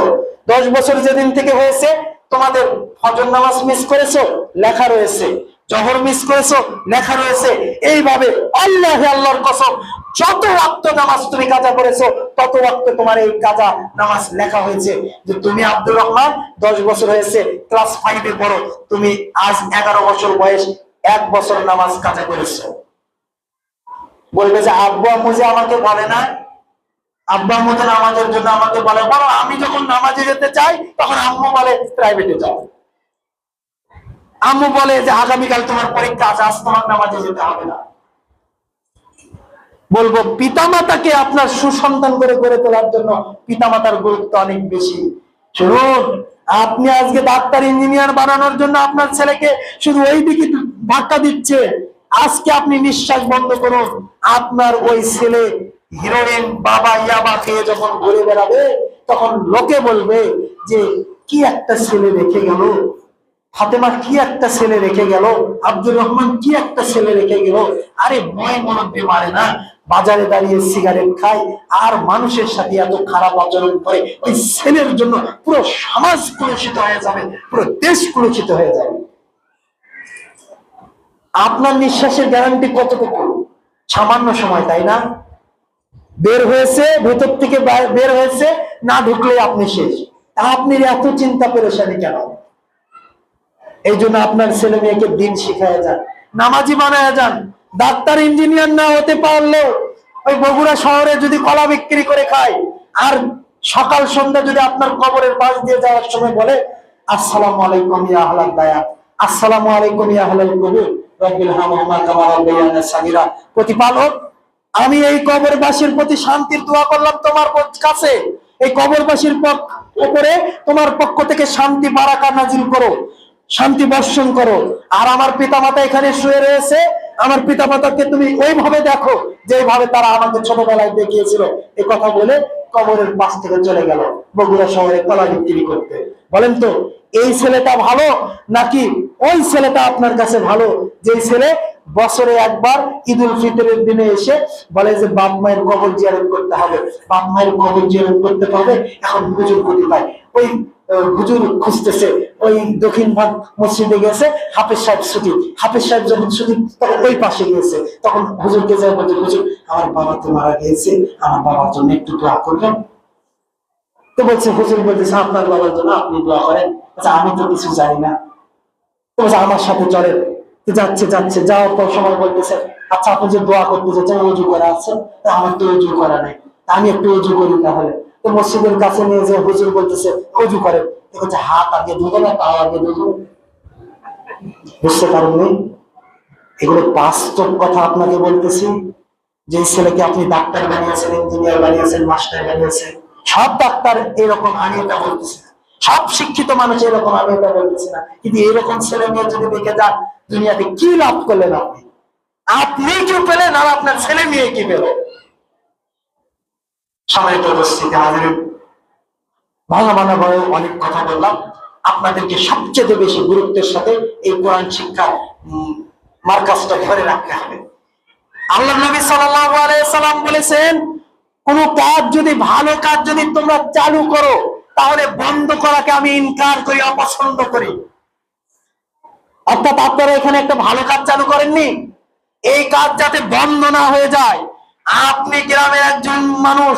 10 বছর যেদিন থেকে হয়েছে তোমাদের ফজর নামাজ মিস করেছো, লেখা রয়েছে। জোহর মিস করেছো, লেখা রয়েছে। এইভাবে আল্লাহর কসম, যত ওয়াক্ত নামাজ তুমি কাজা করেছো তত ওয়াক্ত তোমার এই কাজা নামাজ লেখা হয়েছে। যে তুমি আব্দুর রহমান 10 বছর হয়েছে, ক্লাস 5 এ পড়ো, তুমি আজ 11 বছর বয়স 1 বছর নামাজ কাজা করেছো। বলবে যে আব্বু আম্মু যে আমাকে বলে না, আব্বু আম্মু তো নামাজের জন্য আমাকে বলে, বলো আমি যখন নামাজে যেতে চাই তখন আম্মু বলে প্রাইভেটে যাও। আম্মু বলে যে আগামীকাল তোমার পরীক্ষা আছে, আজ তোমার নামাজে যেতে হবে না। বলবো পিতামাতাকে আপনার সুসন্তান করে গড়ে তোলার জন্য পিতামাতার গুরুত্ব অনেক বেশি। শুনুন, আপনি আজকে ডাক্তার ইঞ্জিনিয়ার বানানোর জন্য আপনার ছেলেকে শুধু ওই দিকে ধাক্কা দিচ্ছে। আজকে আপনি নিঃশ্বাস বন্ধ করুন, আপনার ওই ছেলে হিরোইন বাবা ইয়াবা খেয়ে যখন ঘুরে বেড়াবে তখন লোকে বলবে যে কি একটা ছেলে রেখে গেল, ফাতেমা কি একটা ছেলে রেখে গেল, আব্দুর রহমান কি একটা ছেলে রেখে গেল। আরে ময় মনব্বে মারে না, বাজারে দাঁড়িয়ে সিগারেট খায় আর মানুষের সাথে এত খারাপ আচরণ করে, ওই ছেলের জন্য পুরো সমাজ কলুষিত হয়ে যাবে, পুরো দেশ কলুষিত হয়ে যাবে। আপনার নিঃশ্বাসের গ্যারান্টি কতটুকু? সামান্য সময়, তাই না? বের হয়েছে, ভেতর থেকে বের হয়েছে, না ঢুকলে আপনি শেষ। আপনি এত চিন্তা পেরেশানি কেন? এই জন্য আপনার ছেলে মেয়েকে দিন শিখায় যান, নামাজি বানায় যান। ডাক্তার ইঞ্জিনিয়ার না হতে পারলেও ওই বগুড়া শহরে যদি কলা বিক্রি করে খায় আর সকাল সন্ধ্যা যদি আপনার কবরের পাশ দিয়ে যাওয়ার সময় বলে আসসালামু আলাইকুম ইয়া আহলাদ দায়া, আসসালামু আলাইকুম ইয়া আহলাল কবর, রব্বিল হামহুমা কামা রাব্বায়ানা সাগীরা। প্রতিপালক, আমি এই কবরবাসীর প্রতি শান্তির দোয়া করলাম তোমার কাছে, এই কবরবাসীর উপরে তোমার পক্ষ থেকে শান্তি বারাকা নাজিল করো, শান্তি বর্ষণ করো। আর আমার পিতামাতা এখানে শুয়ে রয়েছে, আমার পিতামাতাকে তুমি ওইভাবে দেখো যেভাবে তারা আমাকে ছোটবেলায় দেখিয়েছিল। এই কথা বলে কবরের পাশ থেকে চলে গেল বগুড়া শহরে কলা বিক্রি করতে। বলেন তো এই ছেলেটা ভালো নাকি ওই ছেলেটা আপনার কাছে ভালো, যে ছেলে বছরে একবার ঈদুল ফিতরের দিনে এসে বলে যে বাপ মায়ের কবর জিয়ারত করতে হবে, বাপ মায়ের কবর জিয়ারত করতে হবে। এখন হুজুর কোথায়? ওই হুজুর খুঁজতেছে, ওই দক্ষিণ ভাগ মসজিদে গেছে, হাফেজ সাহেব ছুটি, হাফেজ সাহেব যখন ছুটি তখন ওই পাশে গিয়েছে, তখন হুজুরকে যায় বলছে হুজুর আমার বাবা তো মারা গিয়েছে, আমার বাবার জন্য একটু দোয়া করবেন। তো বলছে হুজুর বলতেছে আপনার বাবার জন্য আপনি দোয়া করেন। আচ্ছা আমি তো কিছু জানি না। তো বলছে আমার সাথে চলেন। যাচ্ছে যাচ্ছে যাওয়ার পর সময় বলতেছে আচ্ছা আপনি যে দোয়া করতে যাচ্ছেন উজু করা আছে? আমার তো উজু করা নাই, আমি একটু উজু করি তাহলে। তো মসজিদের কাছে নিয়ে যে হুজুর বলতেছে উজু করেন, বলছে হাত আগে ধুবে না পা আগে ধুবে? বুঝতে পারেননি? এগুলো বাস্তব কথা আপনাকে বলতেছি। যে ছেলেকে আপনি ডাক্তার বানিয়েছেন, ইঞ্জিনিয়ার বানিয়েছেন, মাস্টার বানিয়েছেন, সব ডাক্তার এরকম, আমি এটা বলতেছি না। সব শিক্ষিত মানুষ এরকম, আমি এটা বলতেছি না। কিন্তু এরকম ছেলে মেয়ে যদি দেখে যান, দুনিয়াতে কি লাভ করলেন আপনি? আপনি কি পেলেন আর আপনার ছেলে মেয়ে কি পেল? সম্মানিত উপস্থিতি, হাজির ভালো মানা বড় অনেক কথা বললাম। আপনাদেরকে সবচেয়ে বেশি গুরুত্বের সাথে এই কোরআন শিক্ষার মার্কাজটা ধরে রাখতে হবে। আল্লাহ নবী সাল্লাল্লাহু আলাইহি সাল্লাম বলেছেন, কোন কাজ যদি, ভালো কাজ যদি তোমরা চালু করো, তাহলে বন্ধ করাকে আমি ইনকার করি, অপছন্দ করি। অর্থাৎ আপনারা এখানে একটা ভালো কাজ চালু করেননি, এই কাজ যাতে বন্ধ না হয়ে যায়। আপনি গ্রামের একজন মানুষ,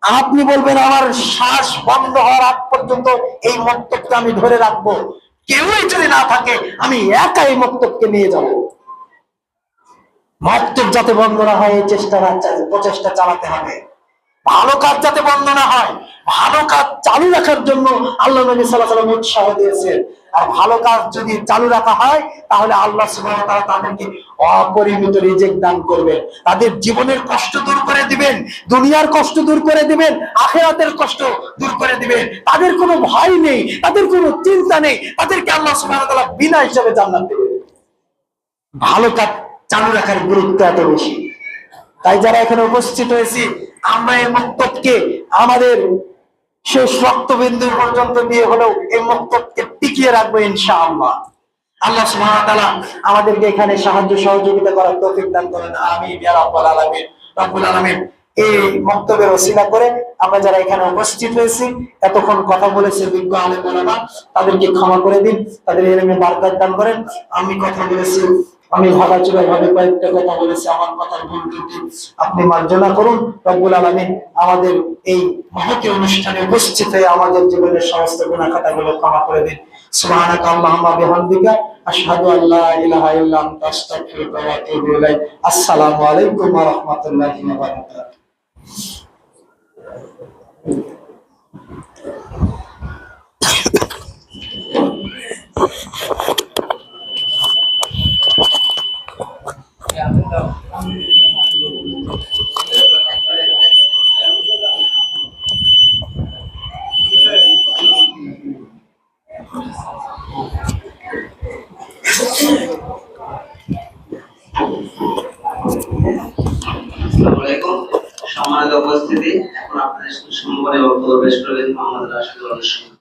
আপনি বলবেন আমার শ্বাস বন্ধ হওয়ার আগ পর্যন্ত এই মক্তবকে আমি ধরে রাখবো, কেউই যদি না থাকে আমি একা এই মক্তবকে নিয়ে যাব। মক্তব যাতে বন্ধ না হয়, এই প্রচেষ্টা চালাতে হবে। ভালো কাজ যাতে বন্ধ না হয়, ভালো কাজ চালু রাখার জন্য আল্লাহ নবী সাল্লাল্লাহু আলাইহি ওয়াসাল্লাম উৎসাহ দিয়েছেন। আর ভালো কাজ যদি চালু রাখা হয়, তাহলে আল্লাহ সুবহানাহু ওয়া তাআলা তাদেরকে অপরিমিত রিজিক দান করবেন, তাদের জীবনের কষ্ট দূর করে দিবেন, দুনিয়ার কষ্ট দূর করে দিবেন, আখিরাতের কষ্ট দূর করে দিবেন। তাদের কোনো ভয় নেই, তাদের কোনো চিন্তা নেই, তাদেরকে আল্লাহ সুবহানাহু ওয়া তাআলা বিনা হিসাবে জান্নাত দেবেন। ভালো কাজ চালু রাখার গুরুত্ব এত বেশি। তাই যারা এখানে উপস্থিত হয়েছি, আমরা এই মক্তবকে আমাদের শেষ রক্তবিন্দু পর্যন্ত দিয়ে হলেও এই মক্তবকে টিকিয়ে রাখবো ইনশাআল্লাহ। আল্লাহ সুবহানাহু ওয়া তাআলা আমাদেরকে এখানে সাহায্য সহযোগিতা করার তৌফিক দান করেন, আমিন ইয়া রাব্বাল আলামিন। রব্বুল আলামিন এই মক্তবের ওসিলা করে আমরা যারা এখানে উপস্থিত হয়েছি, এতক্ষণ কথা বলেছে বিজ্ঞ আলেম ওলামা, তাদেরকে ক্ষমা করে দিন, তাদের ইলমে বারাকাত দান করেন। আমি কথা বলেছি, আমি ভাগাচোরা ভাবে কয়েকটা কথা বলেছি, আমার কথার ভুল ত্রুটি আপনি মার্জনা করুন। রব্বুল আলামিন আমাদের এই মহতী অনুষ্ঠানে উপস্থিত হয়ে আমাদের জীবনের সমস্ত গুনাহ খাতাগুলো ক্ষমা করে দিন। সুবহানাকা আল্লাহুম্মা বিহামদিকা আশহাদু আল্লা ইলাহা ইল্লা আনতা আস্তাগফিরুকা ওয়া আতুবু ইলাইক। আসসালামু আলাইকুম ওয়া রাহমাতুল্লাহি ওয়া বারাকাতুহু। আসসালামু আলাইকুম। সম্মানিত উপস্থিতি, এখন আপনাদের সম্মানে বক্তব্য পেশ করবেন মোহাম্মদ রাশিদুল।